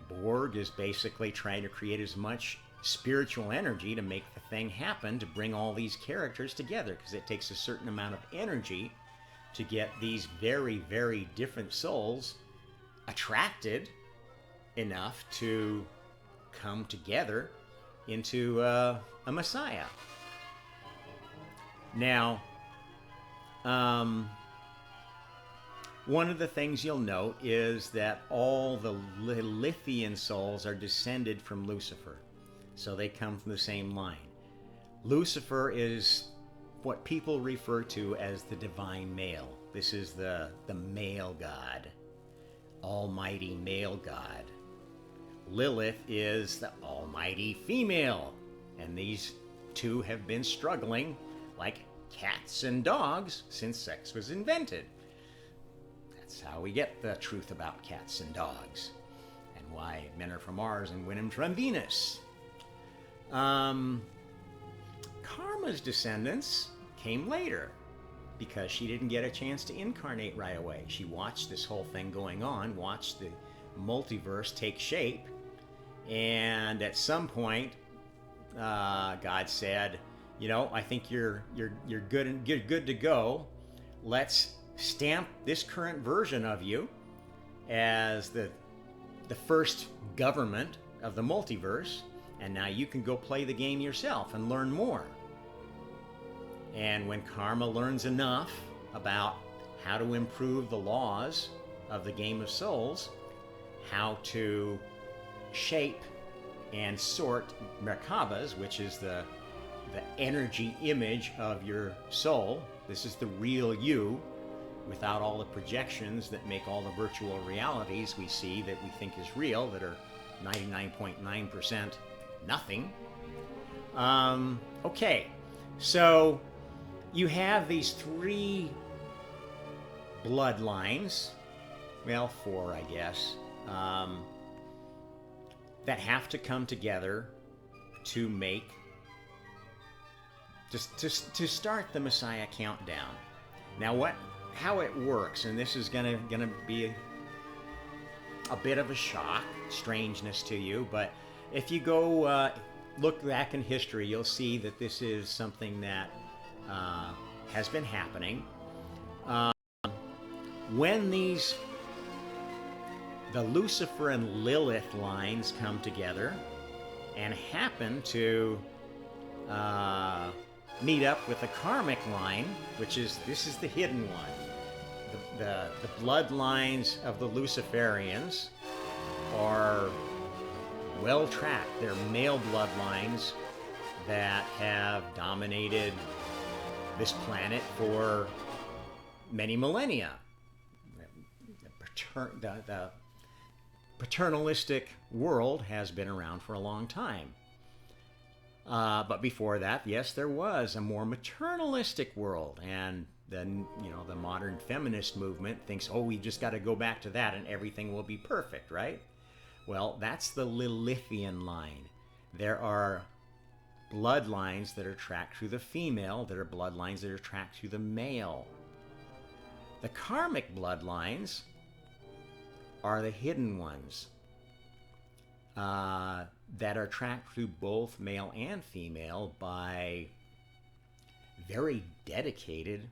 Borg is basically trying to create as much spiritual energy to make the thing happen, to bring all these characters together, because it takes a certain amount of energy to get these very, very different souls attracted enough to come together into a Messiah. Now, one of the things you'll note is that all the Lilithian souls are descended from Lucifer. So they come from the same line. Lucifer is what people refer to as the divine male. This is the male god, almighty male god. Lilith is the almighty female. And these two have been struggling like cats and dogs since sex was invented. That's how we get the truth about cats and dogs, and why men are from Mars and women from Venus. Karma's descendants came later because she didn't get a chance to incarnate right away. She watched this whole thing going on, watched the multiverse take shape, and at some point, God said, "You know, I think you're good to go. Let's stamp this current version of you as the first government of the multiverse, and now you can go play the game yourself and learn more." And when Karma learns enough about how to improve the laws of the game of souls, how to shape and sort Merkabas, which is the energy image of your soul. This is the real you, without all the projections that make all the virtual realities we see that we think is real, that are 99.9% nothing. Okay, so you have these three bloodlines, well, four, I guess, that have to come together to make, to start the Messiah countdown. Now, how it works, and this is gonna be a bit of a shock, strangeness to you, but if you go look back in history, you'll see that this is something that has been happening. When the Lucifer and Lilith lines come together and happen to meet up with the karmic line, this is the hidden one. The bloodlines of the Luciferians are well tracked. They're male bloodlines that have dominated this planet for many millennia. The paternalistic world has been around for a long time. But before that, yes, there was a more maternalistic world, and then, the modern feminist movement thinks, oh, we just got to go back to that and everything will be perfect, right? Well, that's the Lilithian line. There are bloodlines that are tracked through the female. There are bloodlines that are tracked through the male. The karmic bloodlines are the hidden ones that are tracked through both male and female by very dedicated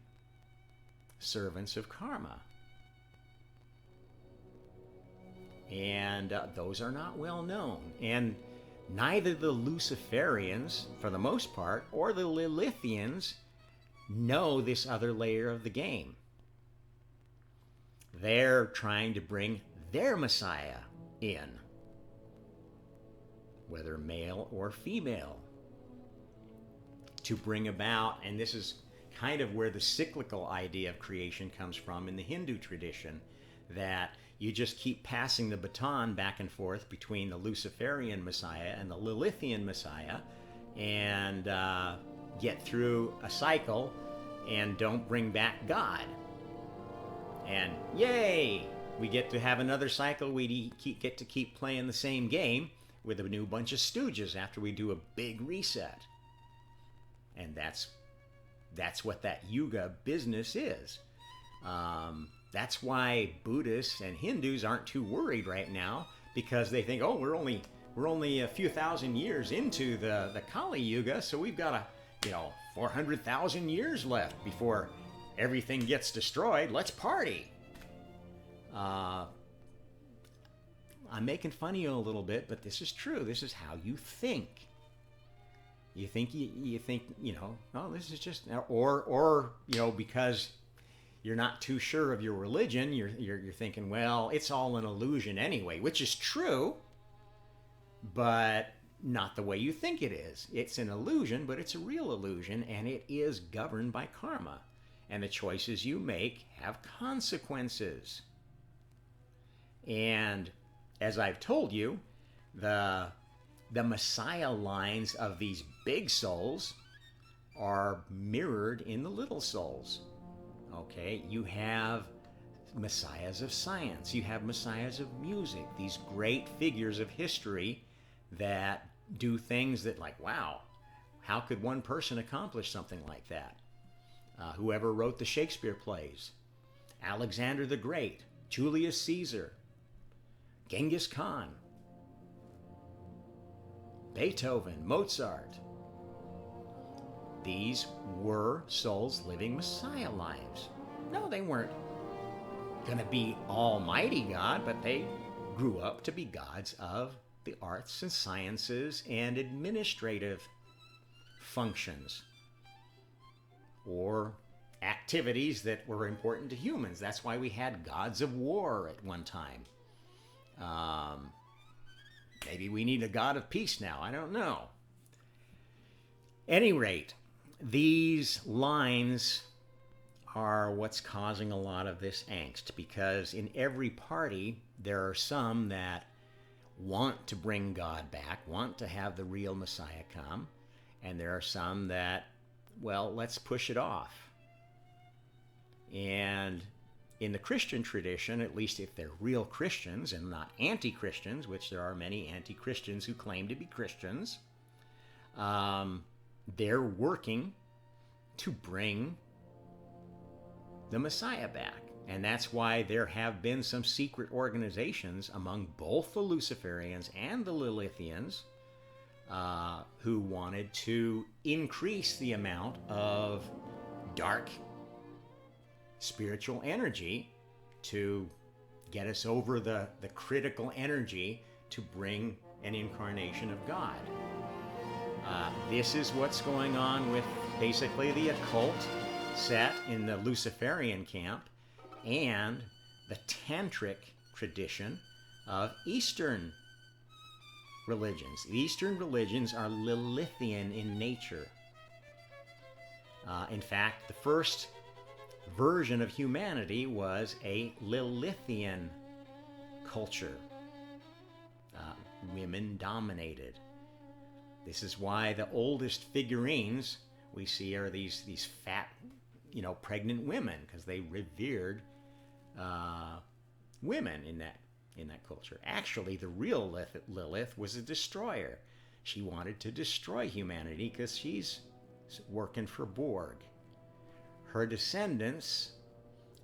servants of karma. And those are not well known. And neither the Luciferians, for the most part, or the Lilithians know this other layer of the game. They're trying to bring their Messiah in, whether male or female, to bring about, and this is kind of where the cyclical idea of creation comes from in the Hindu tradition, that you just keep passing the baton back and forth between the Luciferian Messiah and the Lilithian Messiah, and get through a cycle and don't bring back God. And yay, we get to have another cycle. We get to keep playing the same game with a new bunch of stooges after we do a big reset. And that's what that yuga business is. That's why Buddhists and Hindus aren't too worried right now, because they think, oh, we're only a few thousand years into the Kali Yuga, so we've got 400,000 years left before everything gets destroyed. Let's party. I'm making fun of you a little bit, but this is true. This is how you think. You think, oh, this is just, or because you're not too sure of your religion, you're thinking, well, it's all an illusion anyway, which is true, but not the way you think it is. It's an illusion, but it's a real illusion, and it is governed by karma. And the choices you make have consequences. And as I've told you, the Messiah lines of these big souls are mirrored in the little souls. Okay, you have messiahs of science, you have messiahs of music, these great figures of history that do things that, like, wow, how could one person accomplish something like that? Whoever wrote the Shakespeare plays, Alexander the Great, Julius Caesar, Genghis Khan, Beethoven, Mozart. These were souls living Messiah lives. No, they weren't going to be Almighty God, but they grew up to be gods of the arts and sciences and administrative functions, or activities that were important to humans. That's why we had gods of war at one time. Maybe we need a god of peace now. I don't know. Any rate, these lines are what's causing a lot of this angst, because in every party there are some that want to bring God back, want to have the real Messiah come, and there are some that, well, let's push it off. And in the Christian tradition, at least if they're real Christians and not anti-Christians, which there are many anti-Christians who claim to be Christians, they're working to bring the Messiah back. And that's why there have been some secret organizations among both the Luciferians and the Lilithians who wanted to increase the amount of dark spiritual energy to get us over the critical energy to bring an incarnation of God. This is what's going on with basically the occult set in the Luciferian camp and the tantric tradition of Eastern religions. The Eastern religions are Lilithian in nature. In fact, the first version of humanity was a Lilithian culture, women dominated. This is why the oldest figurines we see are these fat, pregnant women, because they revered women in that culture. Actually, the real Lilith was a destroyer. She wanted to destroy humanity because she's working for Borg. Her descendants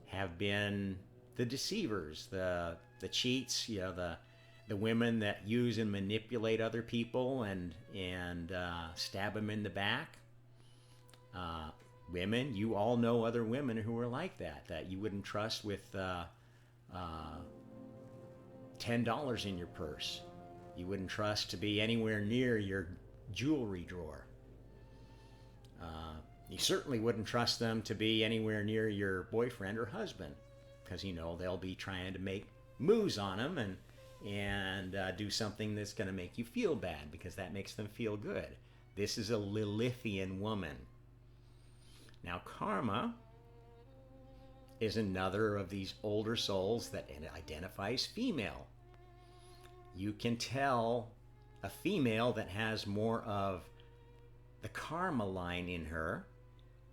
have been the deceivers, the cheats, the women that use and manipulate other people and stab them in the back. Women, you all know other women who are like that you wouldn't trust with $10 in your purse. You wouldn't trust to be anywhere near your jewelry drawer. You certainly wouldn't trust them to be anywhere near your boyfriend or husband, because they'll be trying to make moves on them and do something that's going to make you feel bad, because that makes them feel good. This is a Lilithian woman. Now, karma is another of these older souls that identifies female. You can tell a female that has more of the karma line in her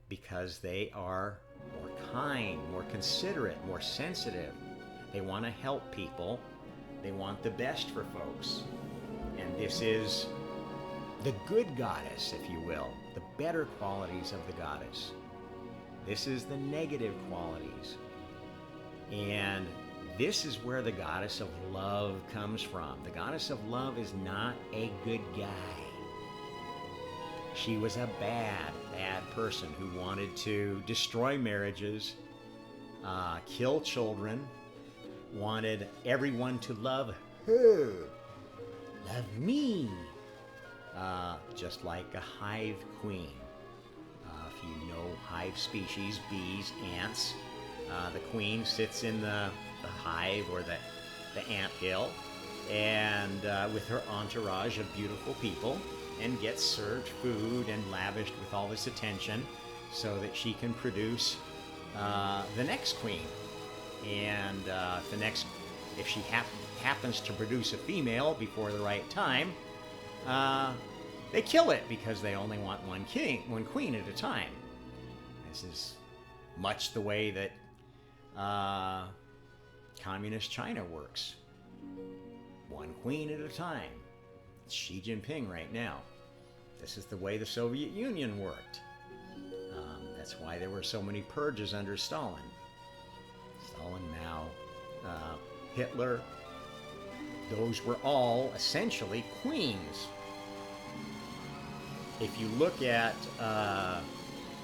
because they are more kind, more considerate, more sensitive. They want to help people. They want the best for folks. And this is the good goddess, if you will, the better qualities of the goddess. This is the negative qualities. And this is where the goddess of love comes from. The goddess of love is not a good guy. She was a bad person who wanted to destroy marriages, kill children, wanted everyone to love her, love me, just like a hive queen. If you know hive species, bees, ants, the queen sits in the hive or the ant hill, and with her entourage of beautiful people, and gets served food and lavished with all this attention so that she can produce the next queen. And if she happens to produce a female before the right time, they kill it because they only want one queen at a time. This is much the way that communist China works. One queen at a time. It's Xi Jinping right now. This is the way the Soviet Union worked. That's why there were so many purges under Stalin. Mao, Hitler, those were all essentially queens. If you look at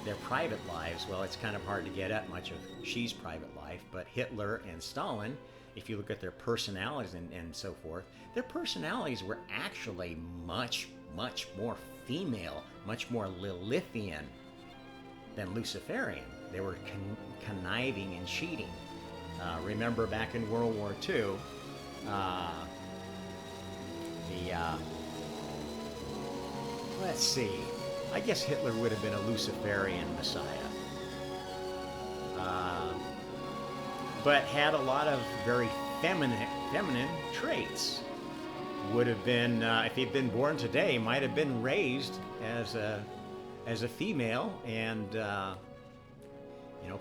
their private lives, well, it's kind of hard to get at much of Xi's private life, but Hitler and Stalin, if you look at their personalities and so forth, their personalities were actually much, much more female, much more Lilithian than Luciferian. They were conniving and cheating. Remember back in World War II, let's see, I guess Hitler would have been a Luciferian messiah. But had a lot of very feminine traits. Would have been, if he'd been born today, might have been raised as a female and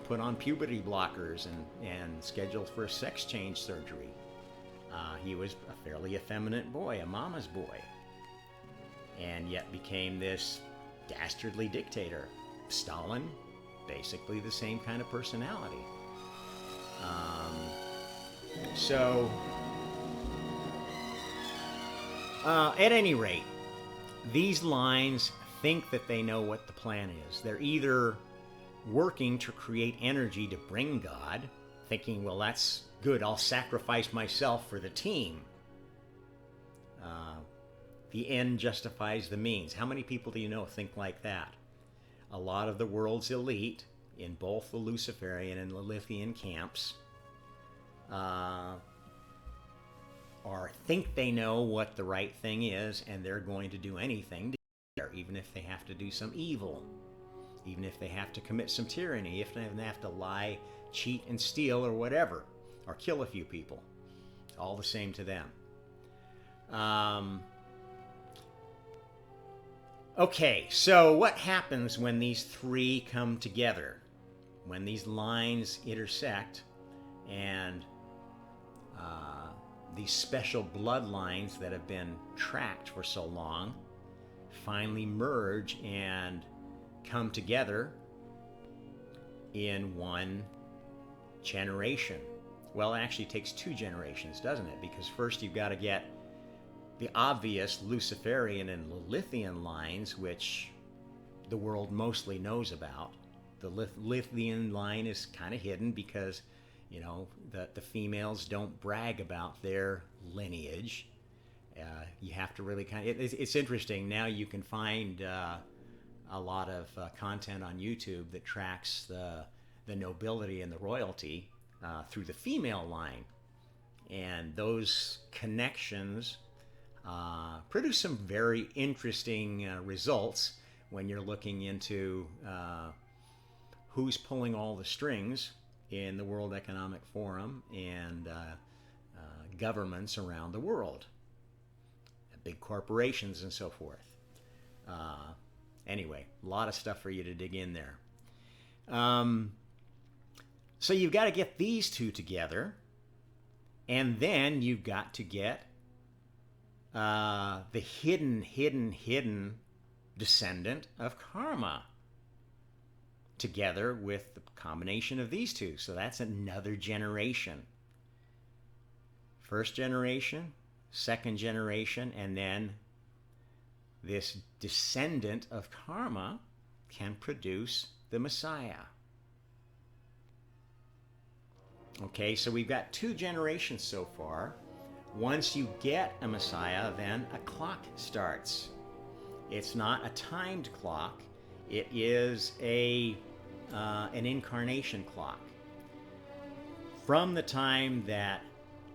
put on puberty blockers and scheduled for a sex change surgery. He was a fairly effeminate boy, a mama's boy, and yet became this dastardly dictator. Stalin, basically the same kind of personality. At any rate, these lines think that they know what the plan is. They're either working to create energy to bring God, thinking, well, that's good, I'll sacrifice myself for the team. The end justifies the means. How many people do you know think like that? A lot of the world's elite in both the Luciferian and Lilithian camps think they know what the right thing is, and they're going to do anything to get there, even if they have to do some evil, even if they have to commit some tyranny, if they have to lie, cheat, and steal, or whatever, or kill a few people. It's all the same to them. Okay, so what happens when these three come together? When these lines intersect and these special bloodlines that have been tracked for so long finally merge and come together in one generation. Well, it actually takes 2 generations, doesn't it? Because first you've got to get the obvious Luciferian and Lilithian lines, which the world mostly knows about. The Lilithian line is kind of hidden because, you know, the females don't brag about their lineage. You have to really it's interesting. Now you can find a lot of content on YouTube that tracks the nobility and the royalty through the female line. And those connections produce some very interesting results when you're looking into who's pulling all the strings in the World Economic Forum and governments around the world, big corporations and so forth. Anyway, a lot of stuff for you to dig in there. So you've got to get these 2 together, and then you've got to get the hidden descendant of karma together with the combination of these 2. So that's another generation. First generation, second generation, and then this descendant of karma can produce the Messiah. Okay, so we've got 2 generations so far. Once you get a Messiah, then a clock starts. It's not a timed clock. It is an incarnation clock. From the time that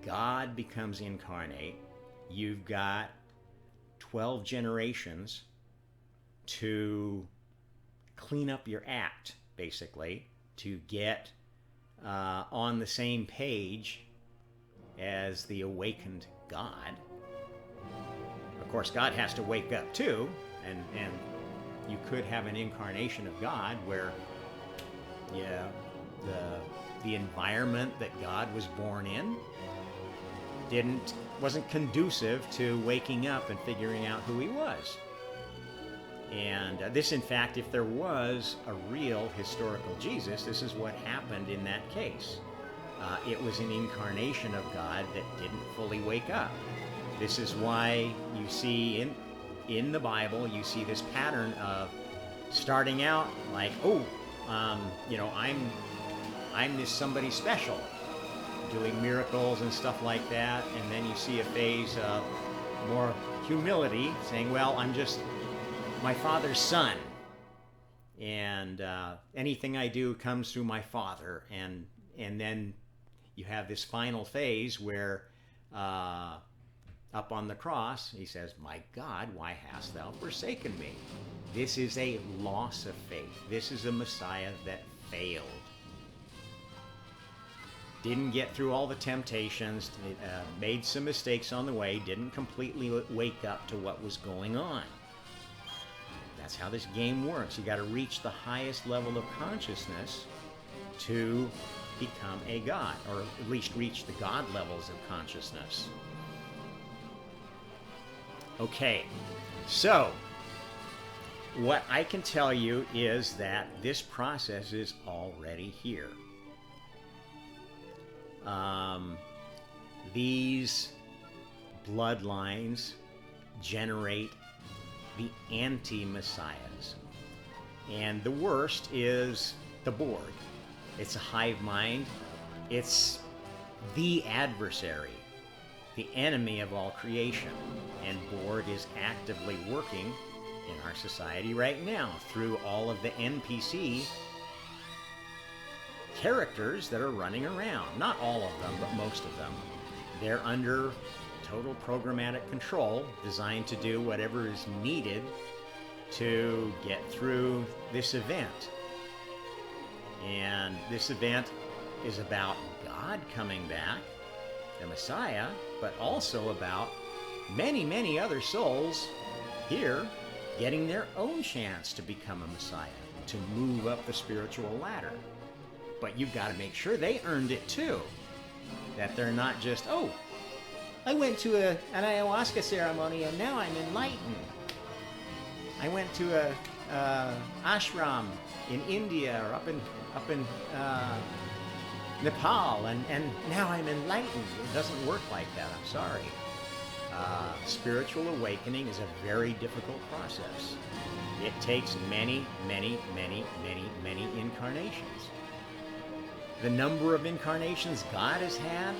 God becomes incarnate, you've got 12 generations to clean up your act, basically, to get on the same page as the awakened God. Of course, God has to wake up too, and you could have an incarnation of God where, yeah, the environment that God was born in wasn't conducive to waking up and figuring out who he was. And this, in fact, if there was a real historical Jesus, this is what happened in that case. It was an incarnation of God that didn't fully wake up. This is why you see in the Bible, you see this pattern of starting out like, I'm this somebody special, doing miracles and stuff like that, and then you see a phase of more humility, saying, well, I'm just my Father's son, and anything I do comes through my Father, and then you have this final phase where up on the cross he says, my God, why hast thou forsaken me? This is a loss of faith. This is a Messiah that failed. Didn't get through all the temptations, made some mistakes on the way, didn't completely wake up to what was going on. That's how this game works. You got to reach the highest level of consciousness to become a god, or at least reach the god levels of consciousness. Okay, so what I can tell you is that this process is already here. These bloodlines generate the anti-messiahs. And the worst is the Borg. It's a hive mind. It's the adversary, the enemy of all creation. And Borg is actively working in our society right now through all of the NPC characters that are running around. Not all of them, but most of them. They're under total programmatic control, designed to do whatever is needed to get through this event. And this event is about God coming back, the Messiah, but also about many, many other souls here getting their own chance to become a Messiah, to move up the spiritual ladder. But you've got to make sure they earned it too. That they're not just, oh, I went to an ayahuasca ceremony and now I'm enlightened. I went to a ashram in India or up in Nepal, and now I'm enlightened. It doesn't work like that. I'm sorry. Spiritual awakening is a very difficult process. It takes many, many, many, many, many incarnations. The number of incarnations God has had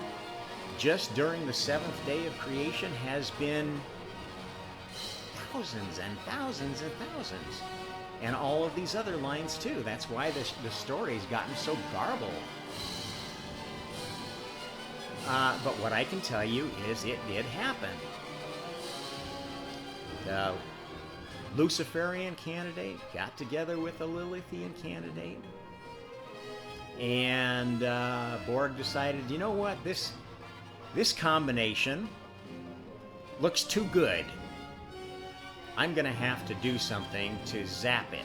just during the seventh day of creation has been thousands and thousands and thousands. And all of these other lines too. That's why the story's gotten so garbled. But what I can tell you is it did happen. The Luciferian candidate got together with the Lilithian candidate, and Borg decided, you know what, this combination looks too good. I'm going to have to do something to zap it.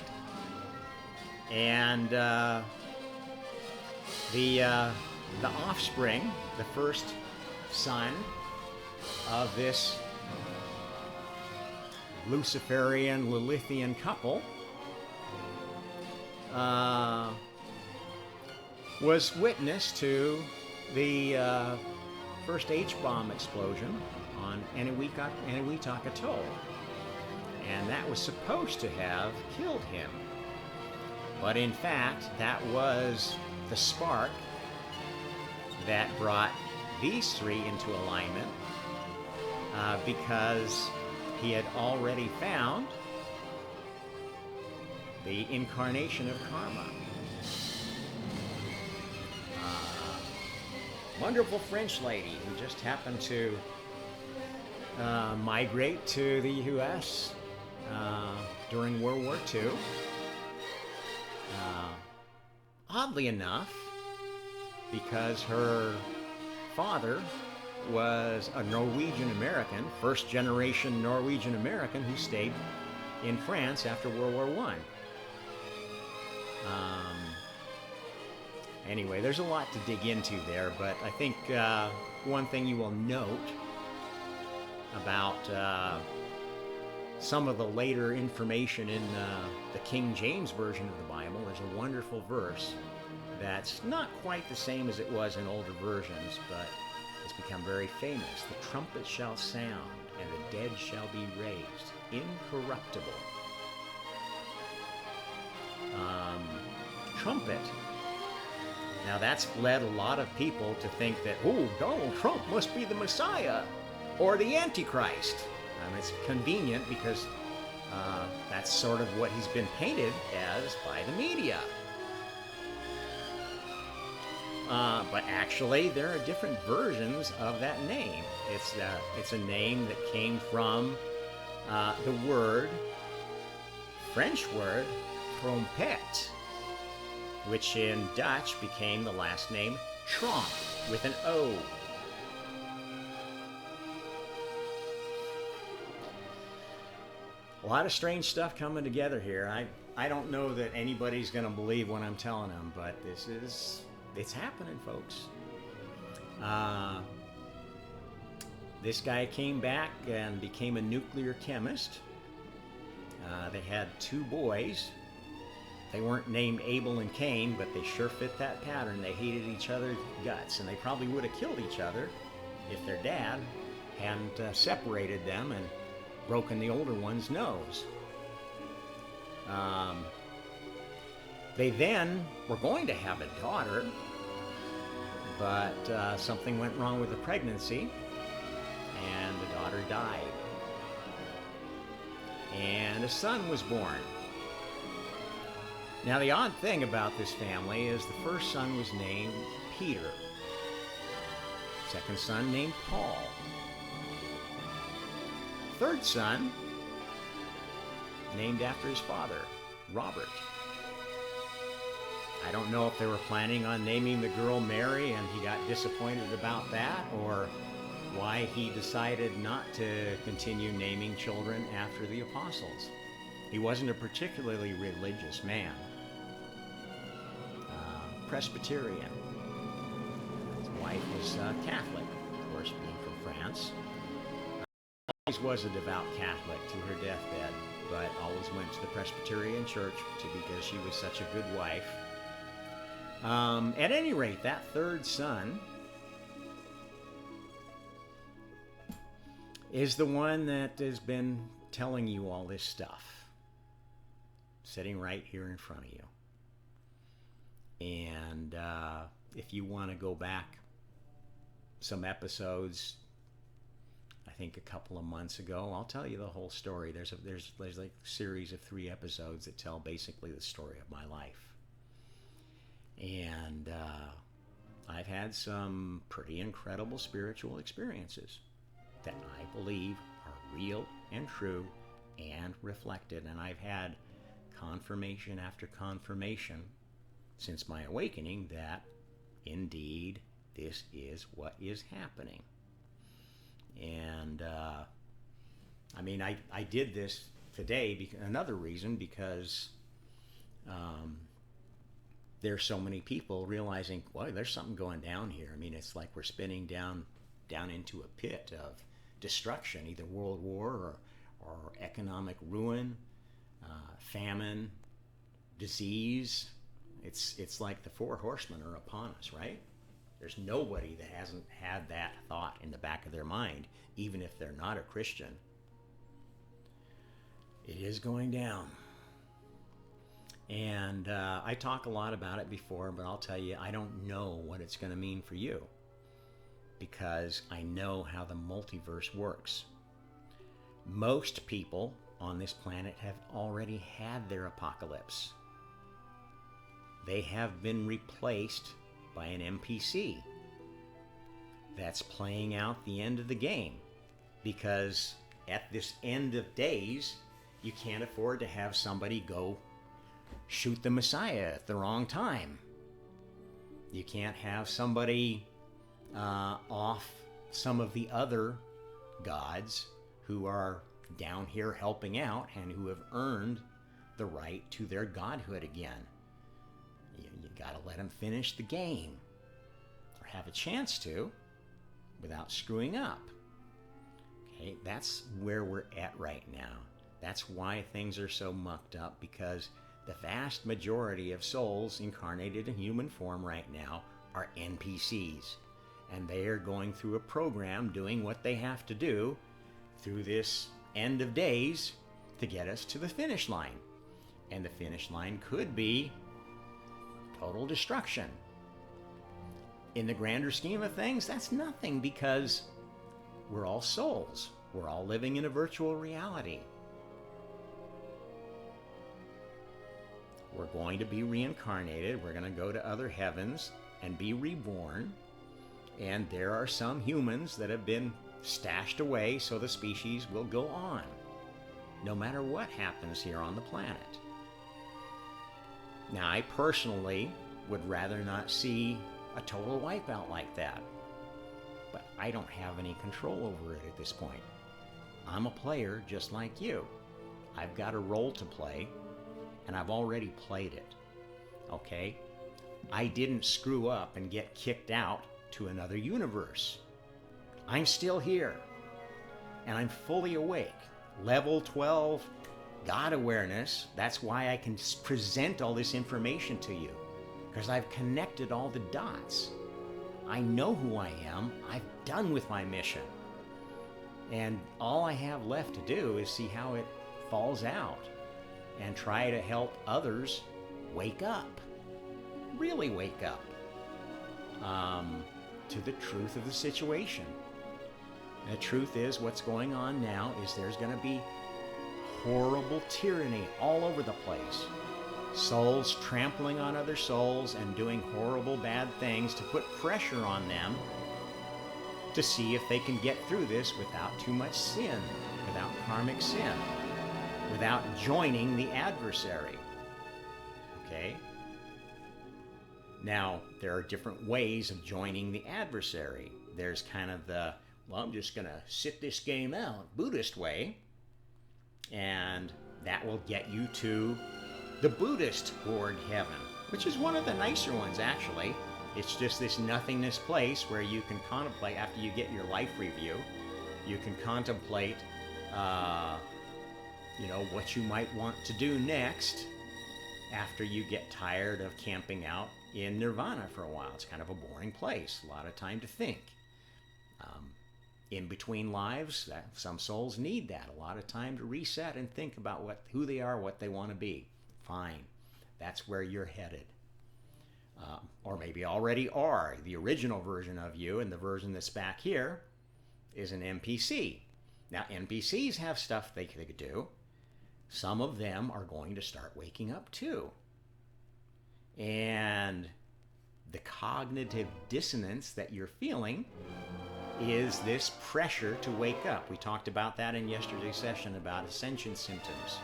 And the offspring, the first son of this Luciferian Lilithian couple, was witness to the first H-bomb explosion on Eniwetok Atoll. And that was supposed to have killed him. But in fact, that was the spark that brought these three into alignment, because he had already found the incarnation of karma. Wonderful French lady who just happened to migrate to the U.S. During World War II. Oddly enough, because her father was a Norwegian American, first generation Norwegian American who stayed in France after World War I. Anyway, there's a lot to dig into there, but I think one thing you will note about some of the later information in the King James Version of the Bible, there's a wonderful verse that's not quite the same as it was in older versions, but it's become very famous. The trumpet shall sound, and the dead shall be raised, incorruptible. Trumpet. Now that's led a lot of people to think that, oh, Donald Trump must be the Messiah or the Antichrist. It's convenient because that's sort of what he's been painted as by the media. But actually, there are different versions of that name. It's a name that came from the French word, trompette, which in Dutch became the last name Tromp with an O. A lot of strange stuff coming together here. I don't know that anybody's going to believe what I'm telling them, but it's happening, folks. This guy came back and became a nuclear chemist. They had 2 boys. They weren't named Abel and Cain, but they sure fit that pattern. They hated each other's guts, and they probably would have killed each other if their dad hadn't separated them and broken the older one's nose. They then were going to have a daughter, but something went wrong with the pregnancy, and the daughter died. And a son was born. Now, the odd thing about this family is the first son was named Peter. Second son named Paul. Third son named after his father, Robert. I don't know if they were planning on naming the girl Mary and he got disappointed about that, or why he decided not to continue naming children after the apostles. He wasn't a particularly religious man. Presbyterian. His wife was Catholic, of course, being from France. Always was a devout Catholic to her deathbed. but always went to the Presbyterian church because she was such a good wife. At any rate, that third son is the one that has been telling you all this stuff, sitting right here in front of you. And if you want to go back some episodes, I think a couple of months ago, I'll tell you the whole story. There's like a series of 3 episodes that tell basically the story of my life. And I've had some pretty incredible spiritual experiences that I believe are real and true and reflected. And I've had confirmation after confirmation since my awakening that indeed this is what is happening. And I mean, I did this today, another reason, because there's so many people realizing, well, there's something going down here. I mean, it's like we're spinning down into a pit of destruction, either world war or economic ruin, famine, disease. It's like the 4 horsemen are upon us, right? There's nobody that hasn't had that thought in the back of their mind, even if they're not a Christian. It is going down. And I talk a lot about it before, but I'll tell you, I don't know what it's going to mean for you, because I know how the multiverse works. Most people on this planet have already had their apocalypse. They have been replaced by an NPC that's playing out the end of the game, because at this end of days, you can't afford to have somebody go shoot the Messiah at the wrong time. You can't have somebody off some of the other gods who are down here helping out and who have earned the right to their godhood again. You got to let them finish the game, or have a chance to, without screwing up. Okay, that's where we're at right now. That's why things are so mucked up, because the vast majority of souls incarnated in human form right now are NPCs. And they are going through a program, doing what they have to do through this end of days to get us to the finish line. And the finish line could be total destruction. In the grander scheme of things, that's nothing, because we're all souls. We're all living in a virtual reality. We're going to be reincarnated. We're going to go to other heavens and be reborn. And there are some humans that have been stashed away so the species will go on, no matter what happens here on the planet. Now, I personally would rather not see a total wipeout like that, but I don't have any control over it at this point. I'm a player just like you. I've got a role to play, and I've already played it, okay? I didn't screw up and get kicked out to another universe. I'm still here, and I'm fully awake. Level 12 God awareness. That's why I can present all this information to you, because I've connected all the dots. I know who I am. I've done with my mission. And all I have left to do is see how it falls out and try to help others wake up, really wake up to the truth of the situation. And the truth is, what's going on now is there's going to be horrible tyranny all over the place. Souls trampling on other souls and doing horrible bad things to put pressure on them to see if they can get through this without too much sin, without karmic sin, without joining the adversary. Okay? Now, there are different ways of joining the adversary. There's kind of the, well, I'm just going to sit this game out, Buddhist way, and that will get you to the Buddhist board heaven, which is one of the nicer ones, actually. It's just this nothingness place where you can contemplate, after you get your life review, you can contemplate what you might want to do next after you get tired of camping out in nirvana for a while. It's kind of a boring place, a lot of time to think. In between lives, some souls need that, a lot of time to reset and think about who they are, what they want to be. Fine, that's where you're headed. Or maybe already are. The original version of you and the version that's back here is an NPC. Now, NPCs have stuff they could do. Some of them are going to start waking up too. And the cognitive dissonance that you're feeling is this pressure to wake up. We talked about that in yesterday's session about ascension symptoms.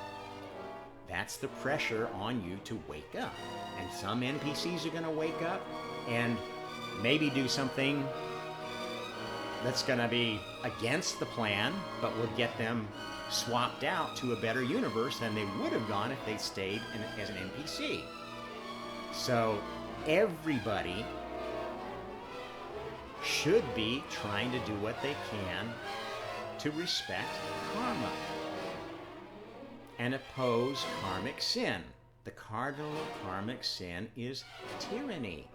That's the pressure on you to wake up. And some NPCs are going to wake up and maybe do something that's going to be against the plan, but will get them swapped out to a better universe than they would have gone if they stayed as an NPC. So everybody should be trying to do what they can to respect karma and oppose karmic sin. The cardinal karmic sin is tyranny.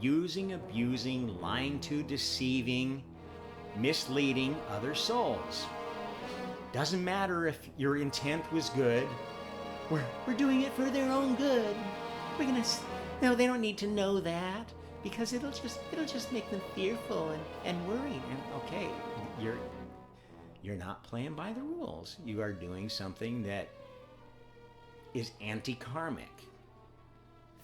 Using, abusing, lying to, deceiving, misleading other souls. Doesn't matter if your intent was good. We're doing it for their own good. No, they don't need to know that, because it'll just make them fearful and worried. And okay, you're not playing by the rules. You are doing something that is anti-karmic,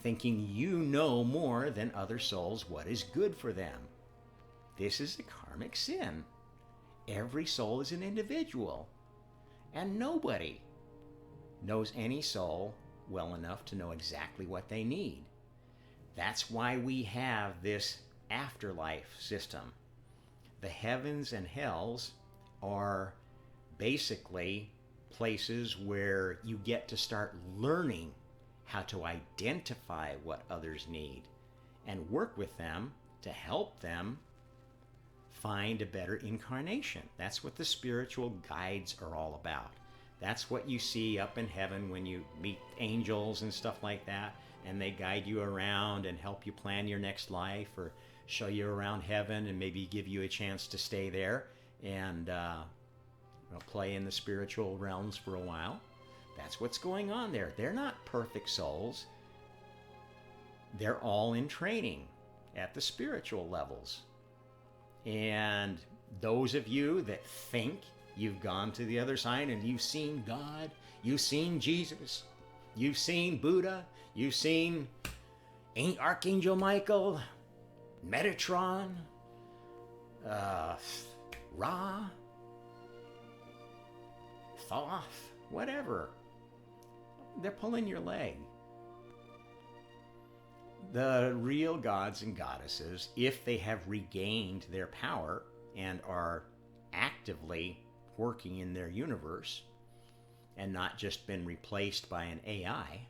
thinking you know more than other souls what is good for them. This is a karmic sin. Every soul is an individual, and nobody knows any soul well enough to know exactly what they need. That's why we have this afterlife system. The heavens and hells are basically places where you get to start learning how to identify what others need and work with them to help them find a better incarnation. That's what the spiritual guides are all about. That's what you see up in heaven when you meet angels and stuff like that, and they guide you around and help you plan your next life, or show you around heaven and maybe give you a chance to stay there and play in the spiritual realms for a while. That's what's going on there. They're not perfect souls. They're all in training at the spiritual levels. And those of you that think you've gone to the other side and you've seen God, you've seen Jesus, you've seen Buddha, you've seen Archangel Michael, Metatron, Ra, Thoth, whatever. They're pulling your leg. The real gods and goddesses, if they have regained their power and are actively working in their universe and not just been replaced by an AI,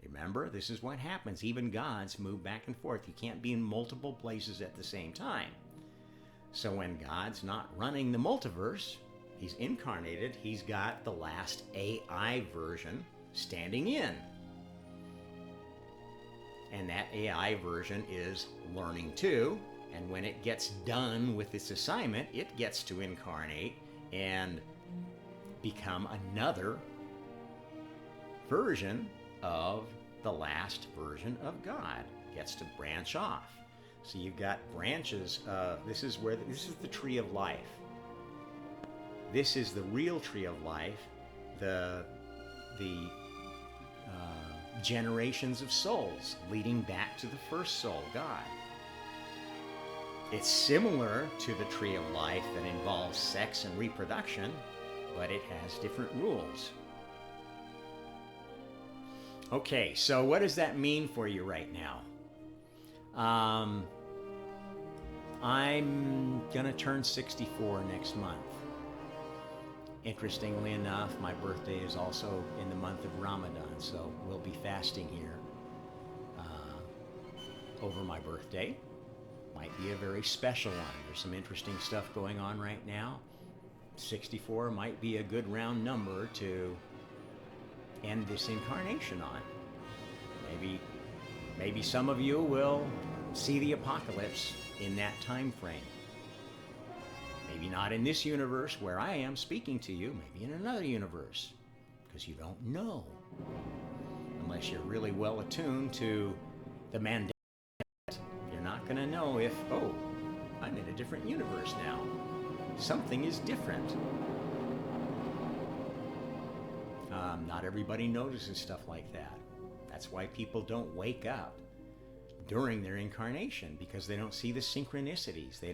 remember, this is what happens. Even gods move back and forth. You can't be in multiple places at the same time. So when God's not running the multiverse, he's incarnated, he's got the last AI version standing in. And that AI version is learning too, and when it gets done with its assignment, it gets to incarnate and become another version of the last version of God. It gets to branch off. So you've got branches. This is the tree of life. This is the real tree of life. The generations of souls leading back to the first soul, God. It's similar to the tree of life that involves sex and reproduction, but it has different rules. Okay, so what does that mean for you right now? I'm gonna turn 64 next month. Interestingly enough, my birthday is also in the month of Ramadan, so we'll be fasting here over my birthday. Might be a very special one. There's some interesting stuff going on right now. 64 might be a good round number to end this incarnation on. Maybe some of you will see the apocalypse in that time frame. Maybe not in this universe where I am speaking to you, maybe in another universe, because you don't know. Unless you're really well attuned to the Mandela effect, you're not going to know if, oh, I'm in a different universe now. Something is different. Not everybody notices stuff like that. That's why people don't wake up during their incarnation, because they don't see the synchronicities. They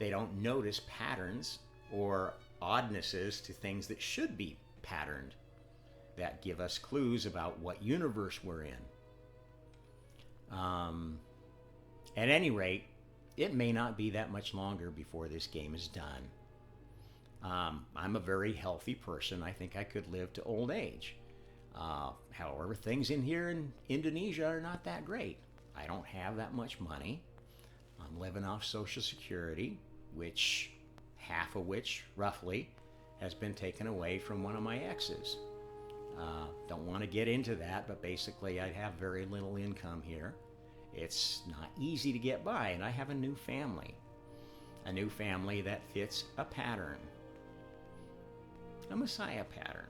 don't notice patterns or oddnesses to things that should be patterned, that give us clues about what universe we're in. At any rate, it may not be that much longer before this game is done. I'm a very healthy person. I think I could live to old age. However, things in here in Indonesia are not that great. I don't have that much money. I'm living off Social Security, which half of which, roughly, has been taken away from one of my exes. Don't want to get into that, but basically I have very little income here. It's not easy to get by, and I have a new family that fits a pattern, a Messiah pattern.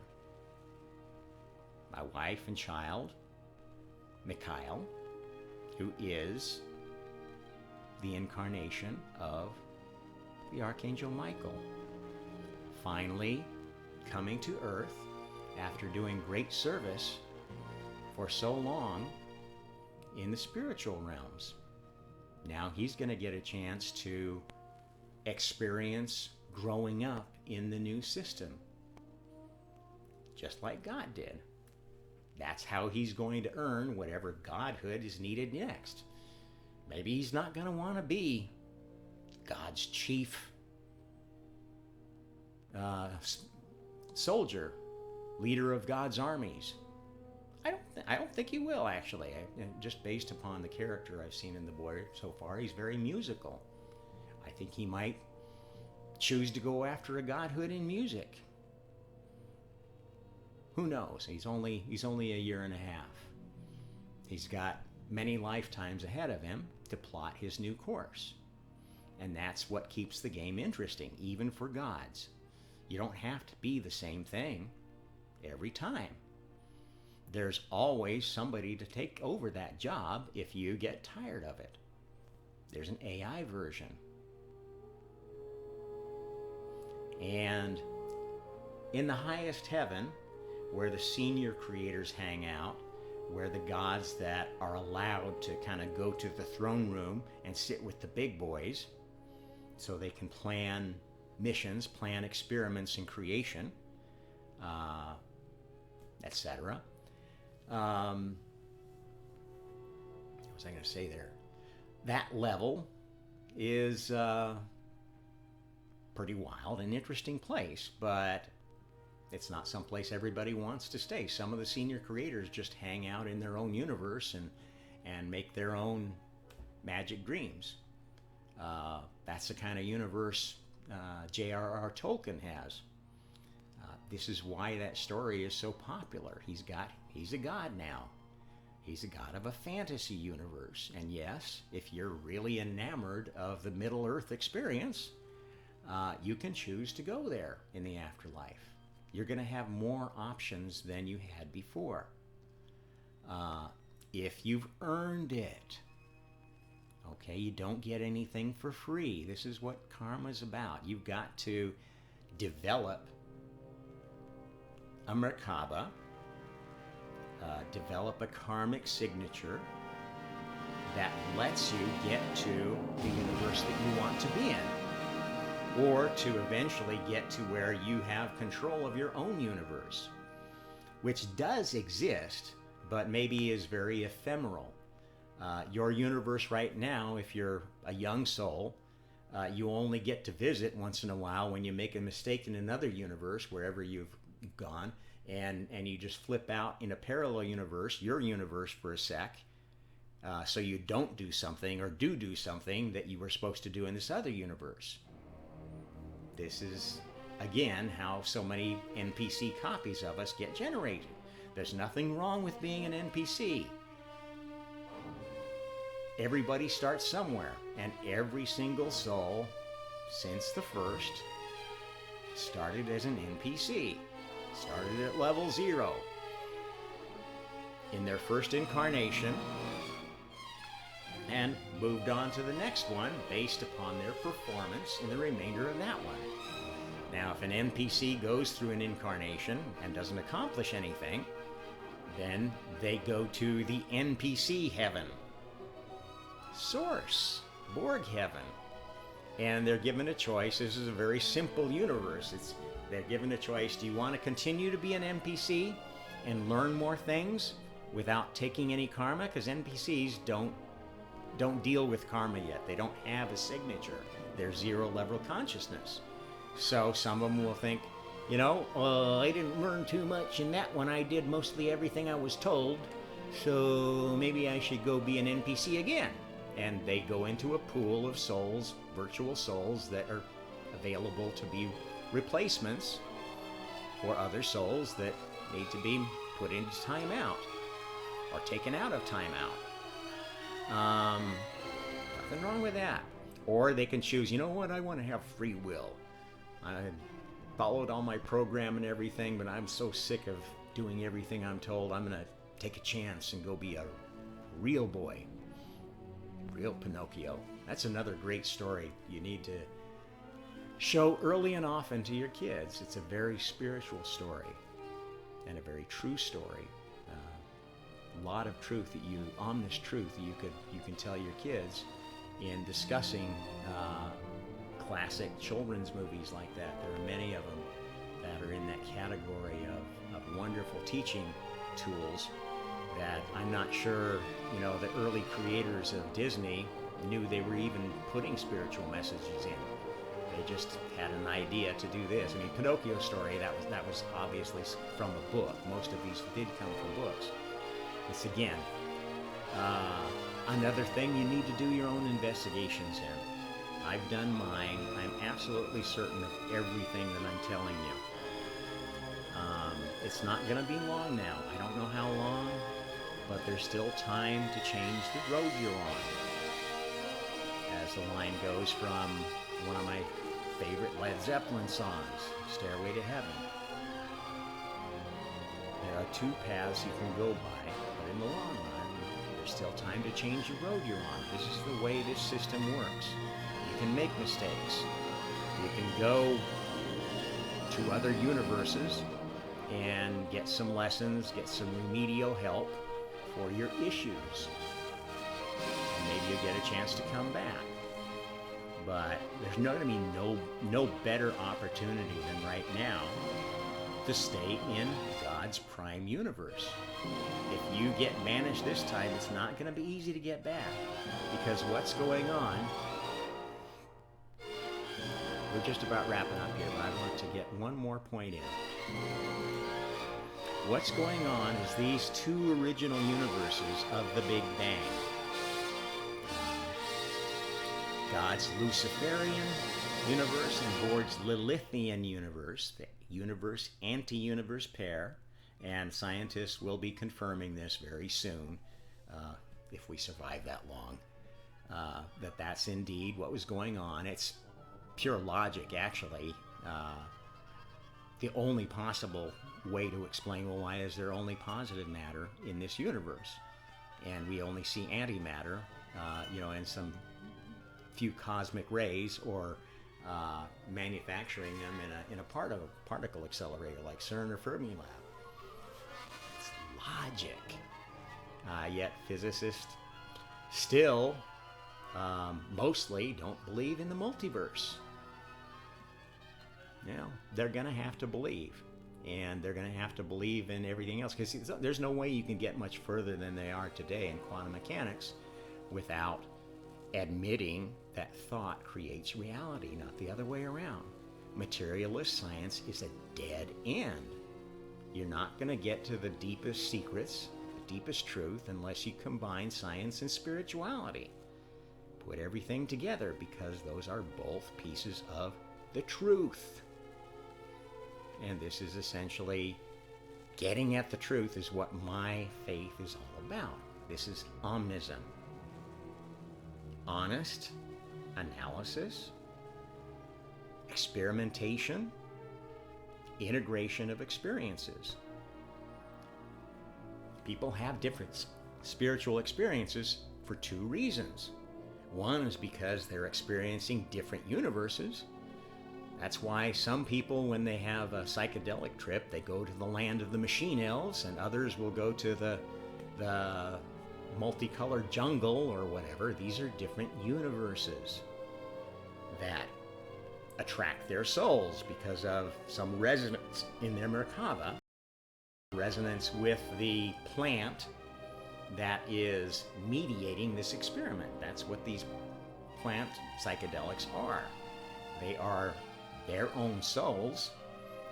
My wife and child, Mikhail, who is the incarnation of the Archangel Michael, finally coming to Earth after doing great service for so long in the spiritual realms. Now he's going to get a chance to experience growing up in the new system, just like God did. That's how he's going to earn whatever godhood is needed next. Maybe he's not going to want to be God's chief soldier, leader of God's armies. I don't think he will, actually. Just based upon the character I've seen in the boy so far, he's very musical. I think he might choose to go after a godhood in music. Who knows? He's only a year and a half. He's got many lifetimes ahead of him to plot his new course. And that's what keeps the game interesting, even for gods. You don't have to be the same thing every time. There's always somebody to take over that job if you get tired of it. There's an AI version. And in the highest heaven, where the senior creators hang out, where the gods that are allowed to kind of go to the throne room and sit with the big boys so they can plan missions, plan experiments in creation, etc. What was I going to say there? That level is pretty wild and interesting place, but it's not someplace everybody wants to stay. Some of the senior creators just hang out in their own universe and make their own magic dreams. That's the kind of universe J.R.R. Tolkien has. This is why that story is so popular. He's a god now. He's a god of a fantasy universe. And yes, if you're really enamored of the Middle-earth experience, you can choose to go there in the afterlife. You're going to have more options than you had before. If you've earned it. Okay, you don't get anything for free. This is what karma's about. You've got to develop a Merkaba, develop a karmic signature that lets you get to the universe that you want to be in, or to eventually get to where you have control of your own universe, which does exist, but maybe is very ephemeral. Your universe right now, if you're a young soul, you only get to visit once in a while when you make a mistake in another universe, wherever you've gone, and you just flip out in a parallel universe, your universe, for a sec, so you don't do something or do something that you were supposed to do in this other universe. This is again, how so many NPC copies of us get generated. There's nothing wrong with being an NPC. Everybody starts somewhere, and every single soul, since the first, started as an NPC. Started at level 0. In their first incarnation, and moved on to the next one based upon their performance in the remainder of that one. Now, if an NPC goes through an incarnation and doesn't accomplish anything, then they go to the NPC heaven. Source, Borg heaven. And they're given a choice. This is a very simple universe. They're given a choice. Do you want to continue to be an NPC and learn more things without taking any karma? Because NPCs don't deal with karma yet. They don't have a signature. They're 0 level consciousness. So some of them will think, I didn't learn too much in that one. I did mostly everything I was told. So maybe I should go be an NPC again. And they go into a pool of souls, virtual souls, that are available to be replacements for other souls that need to be put into timeout or taken out of timeout. Nothing wrong with that. Or they can choose, I want to have free will. I followed all my program and everything, but I'm so sick of doing everything I'm told. I'm going to take a chance and go be a real boy. Real Pinocchio. That's another great story you need to show early and often to your kids. It's a very spiritual story and a very true story. A lot of truth ominous truth that you can tell your kids in discussing classic children's movies like that. There are many of them that are in that category of wonderful teaching tools that I'm not sure, the early creators of Disney knew they were even putting spiritual messages in. They just had an idea to do this. Pinocchio story, that was obviously from a book. Most of these did come from books. It's again, another thing you need to do your own investigations in. I've done mine. I'm absolutely certain of everything that I'm telling you. It's not going to be long now. I don't know how long, but there's still time to change the road you're on. As the line goes from one of my favorite Led Zeppelin songs, Stairway to Heaven. There are 2 paths you can go by, but in the long run, there's still time to change the road you're on. This is the way this system works. You can make mistakes. You can go to other universes and get some lessons, get some remedial help for your issues. And maybe you get a chance to come back. But there's not going to be no better opportunity than right now to stay in God's prime universe. If you get banished this time, it's not going to be easy to get back. Because what's going on, we're just about wrapping up here, but I want to get one more point in. What's going on is these 2 original universes of the Big Bang. God's Luciferian universe and Borg's Lilithian universe, the universe anti-universe pair, and scientists will be confirming this very soon, if we survive that long, that's indeed what was going on. It's pure logic, actually. The only possible way to explain, well, why is there only positive matter in this universe? And we only see antimatter, in some few cosmic rays, or manufacturing them in a particle accelerator like CERN or Fermi Lab. It's logic. Yet physicists still mostly don't believe in the multiverse. They're going to have to believe. And they're going to have to believe in everything else. Because there's no way you can get much further than they are today in quantum mechanics without admitting that thought creates reality, not the other way around. Materialist science is a dead end. You're not going to get to the deepest secrets, the deepest truth, unless you combine science and spirituality. Put everything together, because those are both pieces of the truth. And this is essentially getting at the truth, is what my faith is all about. This is omnism. Honest analysis, experimentation, integration of experiences. People have different spiritual experiences for two reasons. One is because they're experiencing different universes. That's why some people, when they have a psychedelic trip, they go to the land of the machine elves, and others will go to the multicolored jungle or whatever. These are different universes that attract their souls because of some resonance in their Merkaba, resonance with the plant that is mediating this experiment. That's what these plant psychedelics are. They are their own souls,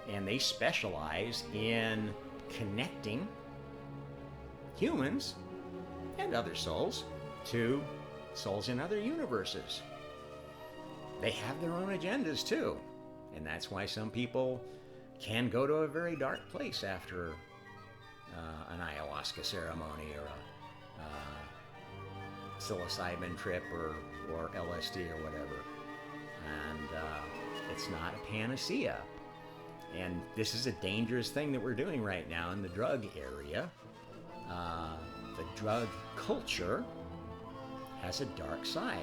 and they specialize in connecting humans and other souls to souls in other universes. They have their own agendas too, and that's why some people can go to a very dark place after an ayahuasca ceremony or a psilocybin trip or LSD or whatever. And it's not a panacea. And this is a dangerous thing that we're doing right now in the drug area. The drug culture has a dark side.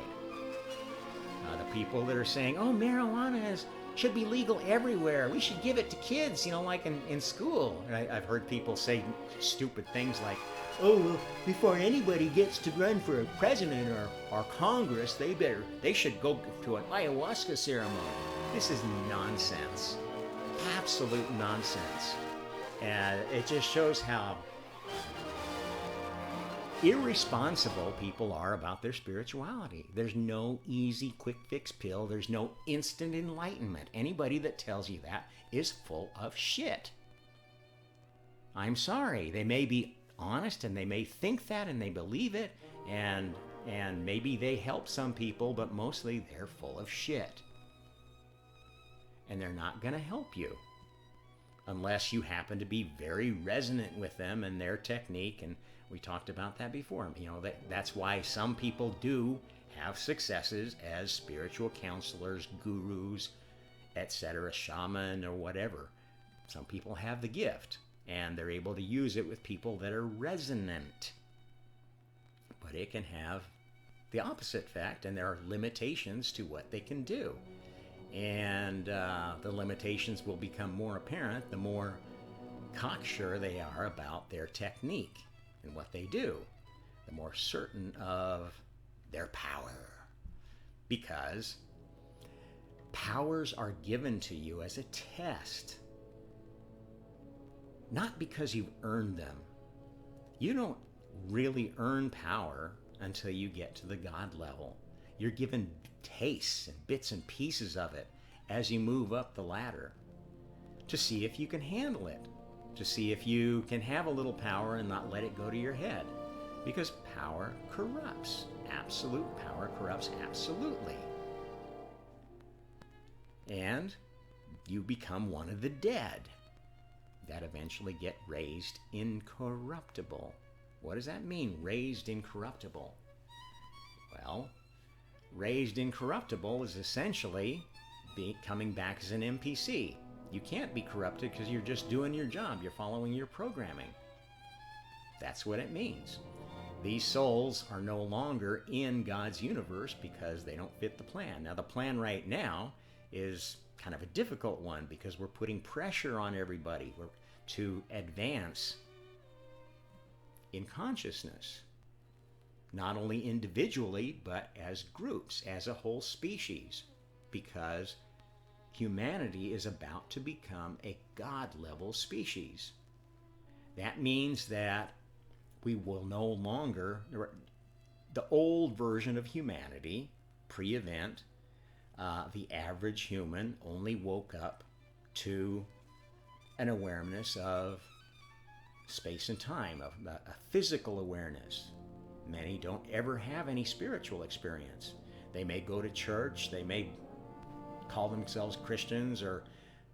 The people that are saying, oh, marijuana should be legal everywhere. We should give it to kids, like in school. And I've heard people say stupid things like, oh, well, before anybody gets to run for a president or Congress, they should go to an ayahuasca ceremony. This is nonsense. Absolute nonsense. And it just shows how irresponsible people are about their spirituality. There's no easy quick fix pill. There's no instant enlightenment. Anybody that tells you that is full of shit. I'm sorry. They may be honest and they may think that and they believe it, and maybe they help some people, but mostly they're full of shit. And they're not going to help you unless you happen to be very resonant with them and their technique. And we talked about that before. That's why some people do have successes as spiritual counselors, gurus, etc., shaman or whatever. Some people have the gift and they're able to use it with people that are resonant. But it can have the opposite effect, and there are limitations to what they can do. And the limitations will become more apparent the more cocksure they are about their technique and what they do, the more certain of their power. Because powers are given to you as a test, not because you've earned them. You don't really earn power until you get to the God level. You're given tastes and bits and pieces of it as you move up the ladder to see if you can handle it, to see if you can have a little power and not let it go to your head. Because power corrupts. Absolute power corrupts absolutely. And you become one of the dead that eventually get raised incorruptible. What does that mean, raised incorruptible? Well, raised incorruptible is essentially coming back as an NPC. You can't be corrupted because you're just doing your job. You're following your programming. That's what it means. These souls are no longer in God's universe because they don't fit the plan. Now, the plan right now is kind of a difficult one because we're putting pressure on everybody to advance in consciousness, not only individually, but as groups, as a whole species, because humanity is about to become a God-level species. That means that we will no longer, the old version of humanity, pre-event, the average human only woke up to an awareness of space and time, of a physical awareness. Many don't ever have any spiritual experience. They may go to church, they may call themselves Christians or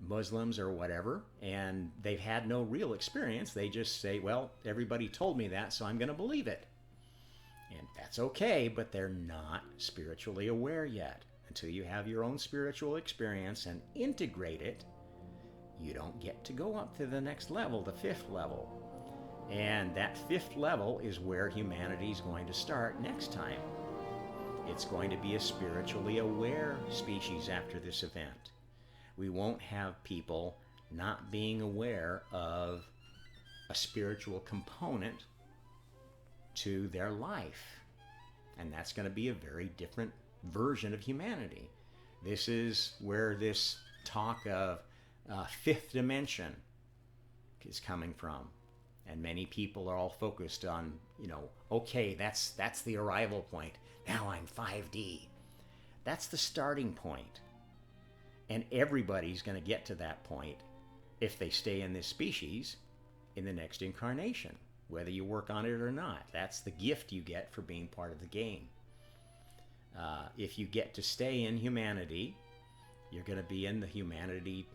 Muslims or whatever, and they've had no real experience. They just say, well, everybody told me that, so I'm going to believe it. And that's okay, but they're not spiritually aware yet. Until you have your own spiritual experience and integrate it, you don't get to go up to the next level, the fifth level. And that fifth level is where humanity is going to start next time. It's going to be a spiritually aware species after this event. We won't have people not being aware of a spiritual component to their life. And that's going to be a very different version of humanity. This is where this talk of fifth dimension is coming from. And many people are all focused on, okay, that's the arrival point. Now I'm 5D. That's the starting point. And everybody's going to get to that point if they stay in this species in the next incarnation, whether you work on it or not. That's the gift you get for being part of the game. If you get to stay in humanity, you're going to be in the humanity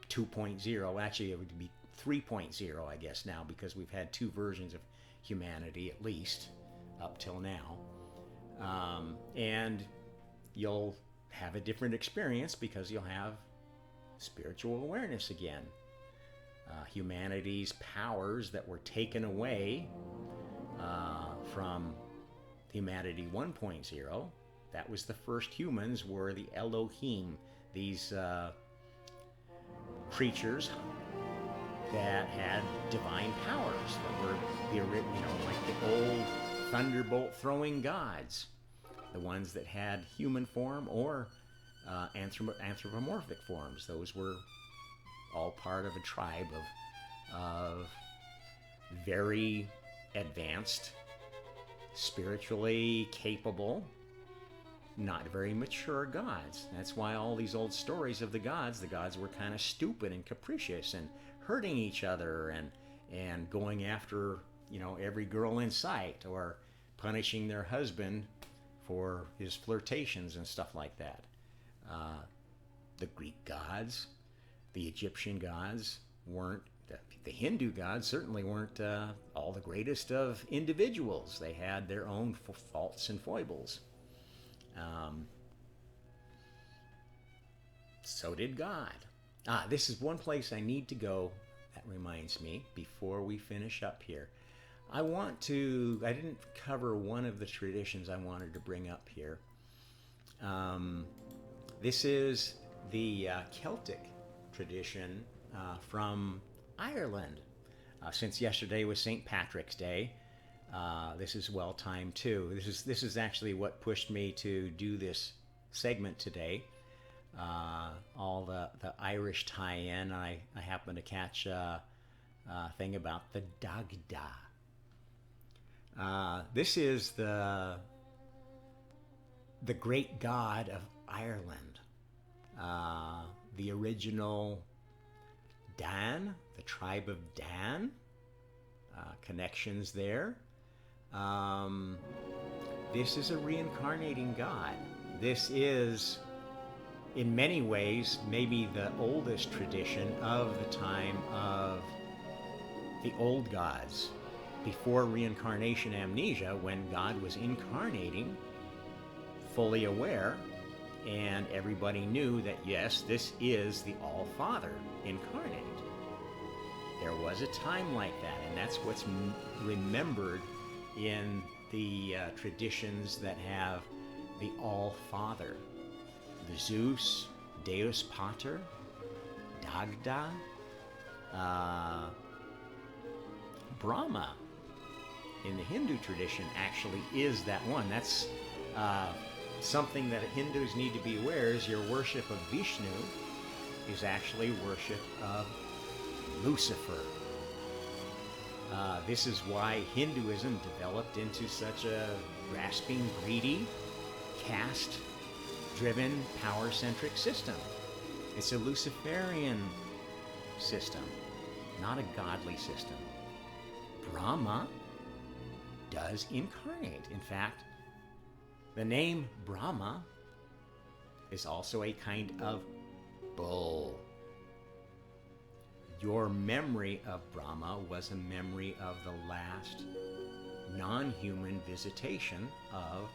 2.0. Actually, it would be 3.0, I guess, now, because we've had two versions of humanity, at least, up till now. And you'll have a different experience because you'll have spiritual awareness again. Humanity's powers that were taken away from humanity 1.0, that was the first humans, were the Elohim, these creatures that had divine powers that were like the old thunderbolt throwing gods, the ones that had human form or anthropomorphic forms. Those were all part of a tribe of very advanced, spiritually capable, not very mature gods. That's why all these old stories of the gods were kind of stupid and capricious and hurting each other and going after every girl in sight, or punishing their husband for his flirtations and stuff like that. The Greek gods, the Egyptian gods weren't, the Hindu gods certainly weren't all the greatest of individuals. They had their own faults and foibles. So did God. This is one place I need to go. That reminds me, before we finish up here, I didn't cover one of the traditions I wanted to bring up here. This is the Celtic tradition from Ireland. Since yesterday was St. Patrick's Day, this is well timed too. This is actually what pushed me to do this segment today. All the Irish tie-in. I happened to catch a thing about the Dagda. This is the great god of Ireland. The original Dan, the tribe of Dan, connections there. This is a reincarnating god. This is, in many ways, maybe the oldest tradition of the time of the old gods, before reincarnation amnesia, when God was incarnating, fully aware, and everybody knew that, yes, this is the All-Father incarnate. There was a time like that, and that's what's remembered in the traditions that have the All-Father. The Zeus, Deus Pater, Dagda, Brahma in the Hindu tradition actually is that one. That's something that Hindus need to be aware is your worship of Vishnu is actually worship of Lucifer. This is why Hinduism developed into such a grasping, greedy, caste-driven, power-centric system. It's a Luciferian system, not a godly system. Brahma does incarnate. In fact, the name Brahma is also a kind of bull. your memory of Brahma was a memory of the last non-human visitation of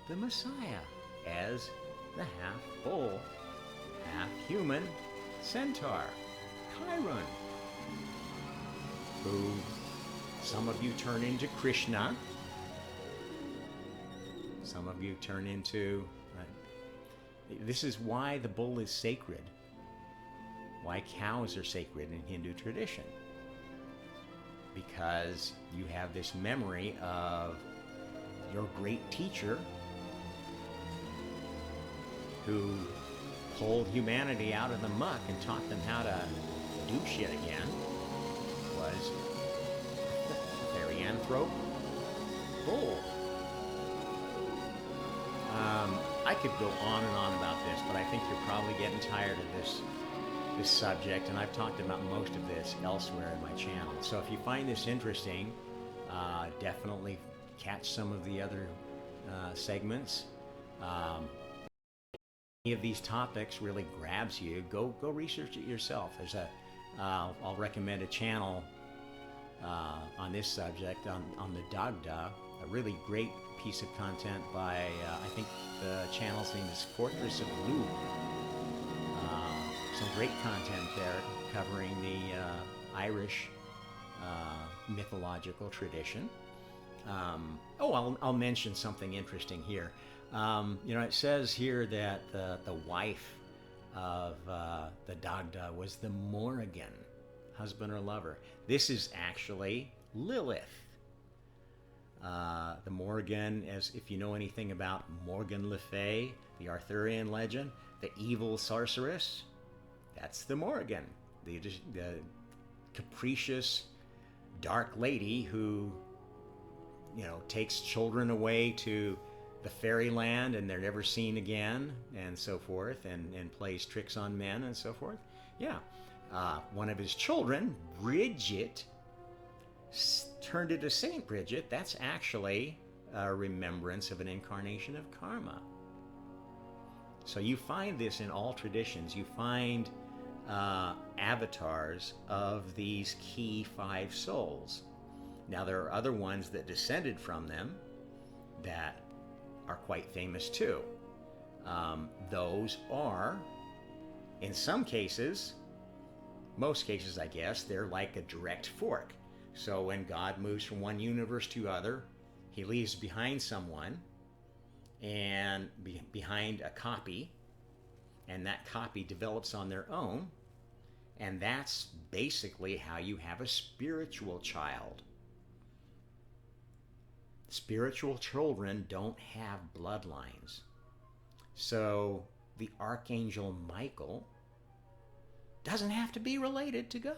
the Messiah as the half-bull, half-human centaur, Chiron, who some of you turn into Krishna, some of you turn into... This is why the bull is sacred, why cows are sacred in Hindu tradition. Because you have this memory of your great teacher who pulled humanity out of the muck and taught them how to do shit again, was the therianthrope bull. I could go on and on about this, but I think you're probably getting tired of this subject, and I've talked about most of this elsewhere in my channel. So if you find this interesting, definitely catch some of the other segments. Any of these topics really grabs you, go research it yourself. There's I'll recommend a channel on this subject on the Dagda, a really great piece of content by I think the channel's name is Fortress of Lu. Some great content there covering the Irish mythological tradition. I'll mention something interesting here. It says here that the wife of the Dagda was the Morrigan, husband or lover. This is actually Lilith. The Morrigan, as if you know anything about Morgan Le Fay, the Arthurian legend, the evil sorceress, that's the Morrigan, the capricious, dark lady who, takes children away to the fairyland and they're never seen again, and so forth, and plays tricks on men and so forth. Yeah. One of his children, Bridget, turned into Saint Bridget. That's actually a remembrance of an incarnation of karma. So you find this in all traditions. You find avatars of these key 5 souls. Now there are other ones that descended from them that are quite famous too. Those are, in some cases, most cases I guess, they're like a direct fork. So when God moves from one universe to other, he leaves behind someone and behind a copy, and that copy develops on their own, and that's basically how you have a spiritual child. Spiritual children don't have bloodlines. So the Archangel Michael doesn't have to be related to God.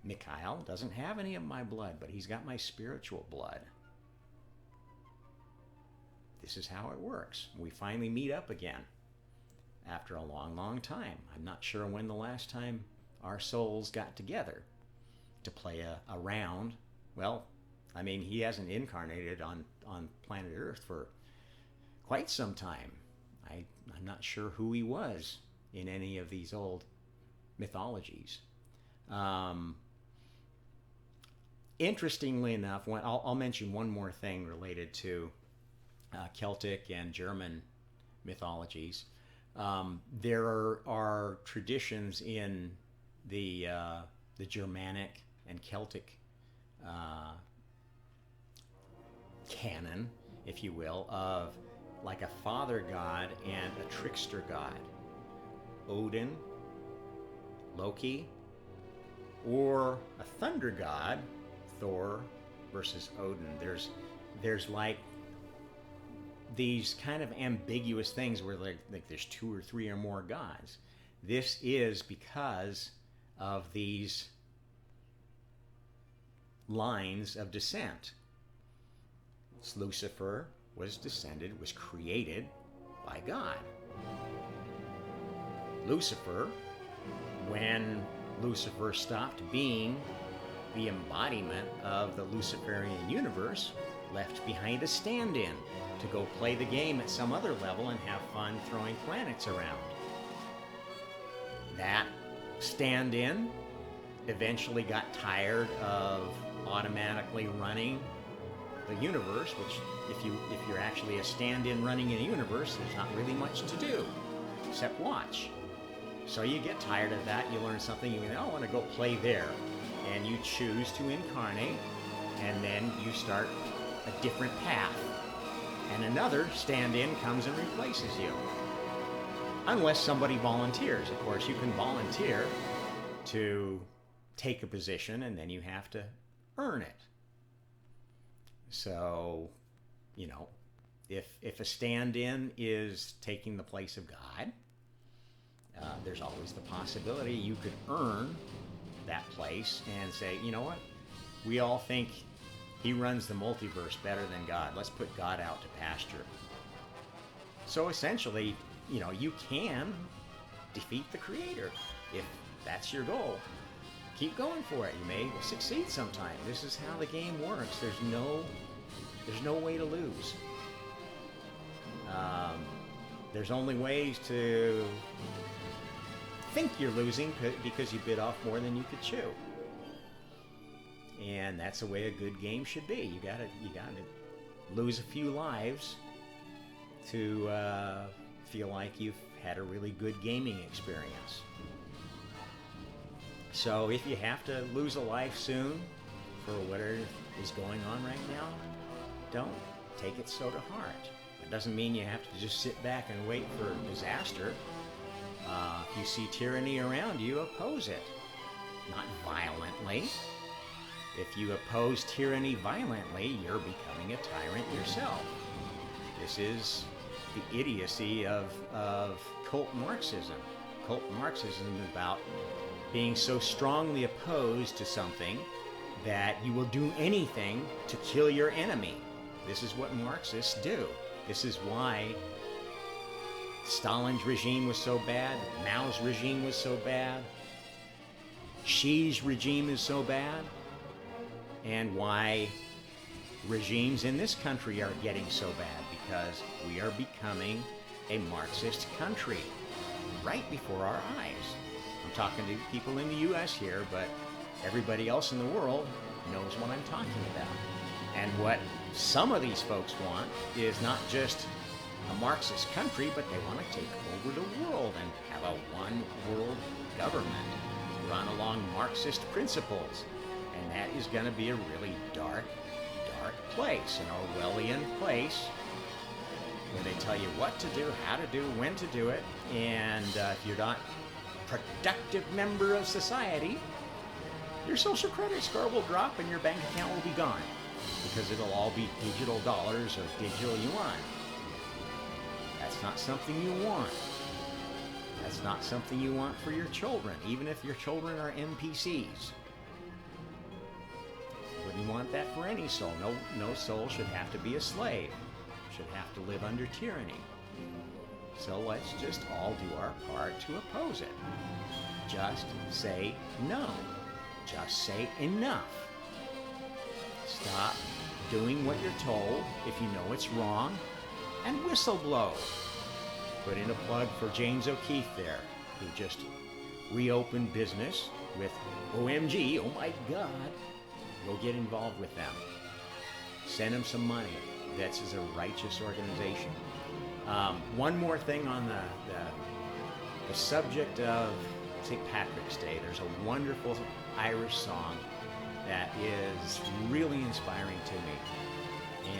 Mikhail doesn't have any of my blood, but he's got my spiritual blood. This is how it works. We finally meet up again after a long, long time. I'm not sure when the last time our souls got together to play a round. Well, I mean, he hasn't incarnated on planet Earth for quite some time. I'm not sure who he was in any of these old mythologies. Interestingly enough, I'll mention one more thing related to Celtic and German mythologies. There are traditions in the Germanic and Celtic canon, if you will, of like a father god and a trickster god. Odin, Loki, or a thunder god, Thor versus Odin. There's like these kind of ambiguous things where like there's 2 or 3 or more gods. This is because of these lines of descent. Lucifer was created by God. Lucifer, when Lucifer stopped being the embodiment of the Luciferian universe, left behind a stand-in to go play the game at some other level and have fun throwing planets around. That stand-in eventually got tired of automatically running the universe, which if you're actually a stand-in running in a universe, there's not really much to do except watch. So you get tired of that, you learn something, you go, I want to go play there. And you choose to incarnate, and then you start a different path. And another stand-in comes and replaces you. Unless somebody volunteers. Of course, you can volunteer to take a position, and then you have to earn it. So, you know, if a stand-in is taking the place of God, there's always the possibility you could earn that place and say, you know what, we all think he runs the multiverse better than God. Let's put God out to pasture. So essentially, you know, you can defeat the Creator if that's your goal. Keep going for it. You may succeed sometime. This is how the game works. There's no way to lose. There's only ways to think you're losing because you bit off more than you could chew. And that's the way a good game should be. You gotta lose a few lives to feel like you've had a really good gaming experience. So if you have to lose a life soon for whatever is going on right now, don't take it so to heart. It doesn't mean you have to just sit back and wait for disaster. If you see tyranny around you, oppose it. Not violently. If you oppose tyranny violently, you're becoming a tyrant yourself. This is the idiocy of cult Marxism. Cult Marxism is about being so strongly opposed to something that you will do anything to kill your enemy. This is what Marxists do. This is why Stalin's regime was so bad, Mao's regime was so bad, Xi's regime is so bad, and why regimes in this country are getting so bad, because we are becoming a Marxist country right before our eyes. I'm talking to people in the U.S. here, but everybody else in the world knows what I'm talking about. And what some of these folks want is not just a Marxist country, but they want to take over the world and have a one world government run along Marxist principles. And that is going to be a really dark, dark place, an Orwellian place, where they tell you what to do, how to do, when to do it, and if you're not a productive member of society, your social credit score will drop and your bank account will be gone, because it'll all be digital dollars or digital yuan. That's not something you want. That's not something you want for your children, even if your children are NPCs. Wouldn't want that for any soul. No soul should have to be a slave. Should have to live under tyranny. So let's just all do our part to oppose it. Just say no. Just say enough. Stop doing what you're told if you know it's wrong, and whistle blow. Put in a plug for James O'Keefe there, who just reopened business with OMG, oh my God. Go get involved with them. Send them some money. This is a righteous organization. One more thing on the subject of St. Patrick's Day. There's a wonderful Irish song that is really inspiring to me.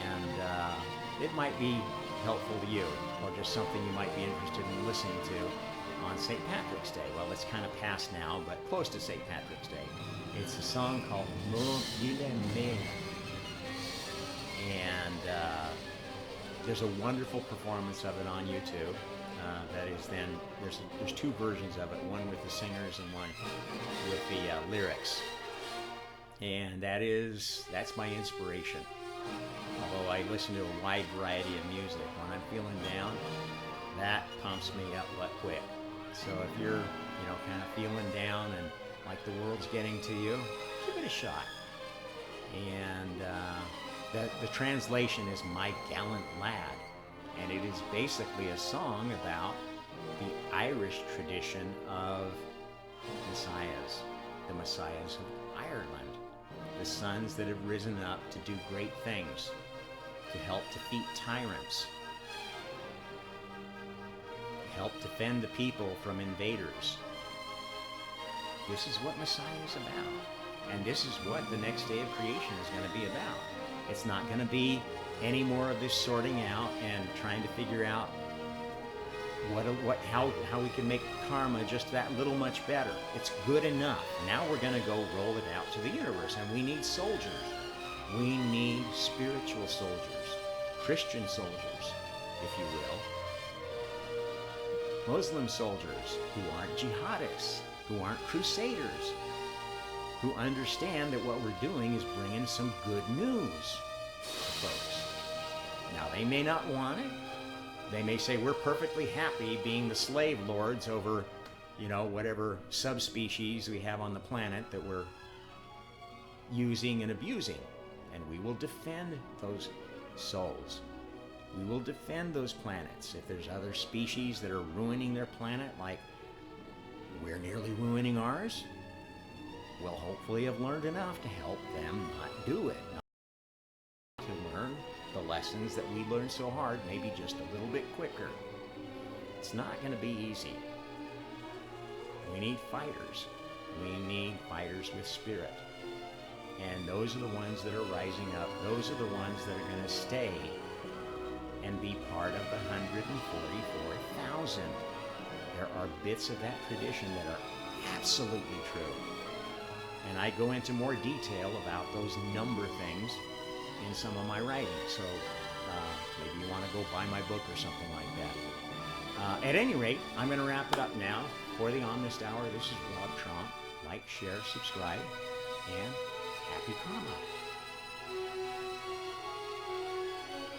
And it might be helpful to you, or just something you might be interested in listening to on St. Patrick's Day. Well, it's kind of past now, but close to St. Patrick's Day. It's a song called Mo Ile Me. And there's a wonderful performance of it on YouTube. That is then, there's two versions of it, one with the singers and one with the lyrics. And that's my inspiration. Although I listen to a wide variety of music, when I'm feeling down, that pumps me up quick. So if you're, kind of feeling down and like the world's getting to you, give it a shot. And the translation is My Gallant Lad. And it is basically a song about the Irish tradition of messiahs, the messiahs of Ireland, the sons that have risen up to do great things, to help defeat tyrants, to help defend the people from invaders. This is what Messiah is about. And this is what the next day of creation is going to be about. It's not going to be any more of this sorting out and trying to figure out how we can make karma just that little much better. It's good enough. Now we're going to go roll it out to the universe, and we need soldiers. We need spiritual soldiers, Christian soldiers, if you will. Muslim soldiers who aren't jihadists, who aren't crusaders, who understand that what we're doing is bringing some good news to folks. Now, they may not want it. They may say, we're perfectly happy being the slave lords over, whatever subspecies we have on the planet that we're using and abusing. And we will defend those souls. We will defend those planets. If there's other species that are ruining their planet, like we're nearly ruining ours, we'll hopefully have learned enough to help them not do it. Not to learn the lessons that we learned so hard, maybe just a little bit quicker. It's not going to be easy. We need fighters. We need fighters with spirit. And those are the ones that are rising up. Those are the ones that are going to stay and be part of the 144,000. There are bits of that tradition that are absolutely true. And I go into more detail about those number things in some of my writing. So maybe you want to go buy my book or something like that. At any rate, I'm going to wrap it up now. For the Omnist Hour, this is Rob Tromp. Like, share, subscribe, and happy karma.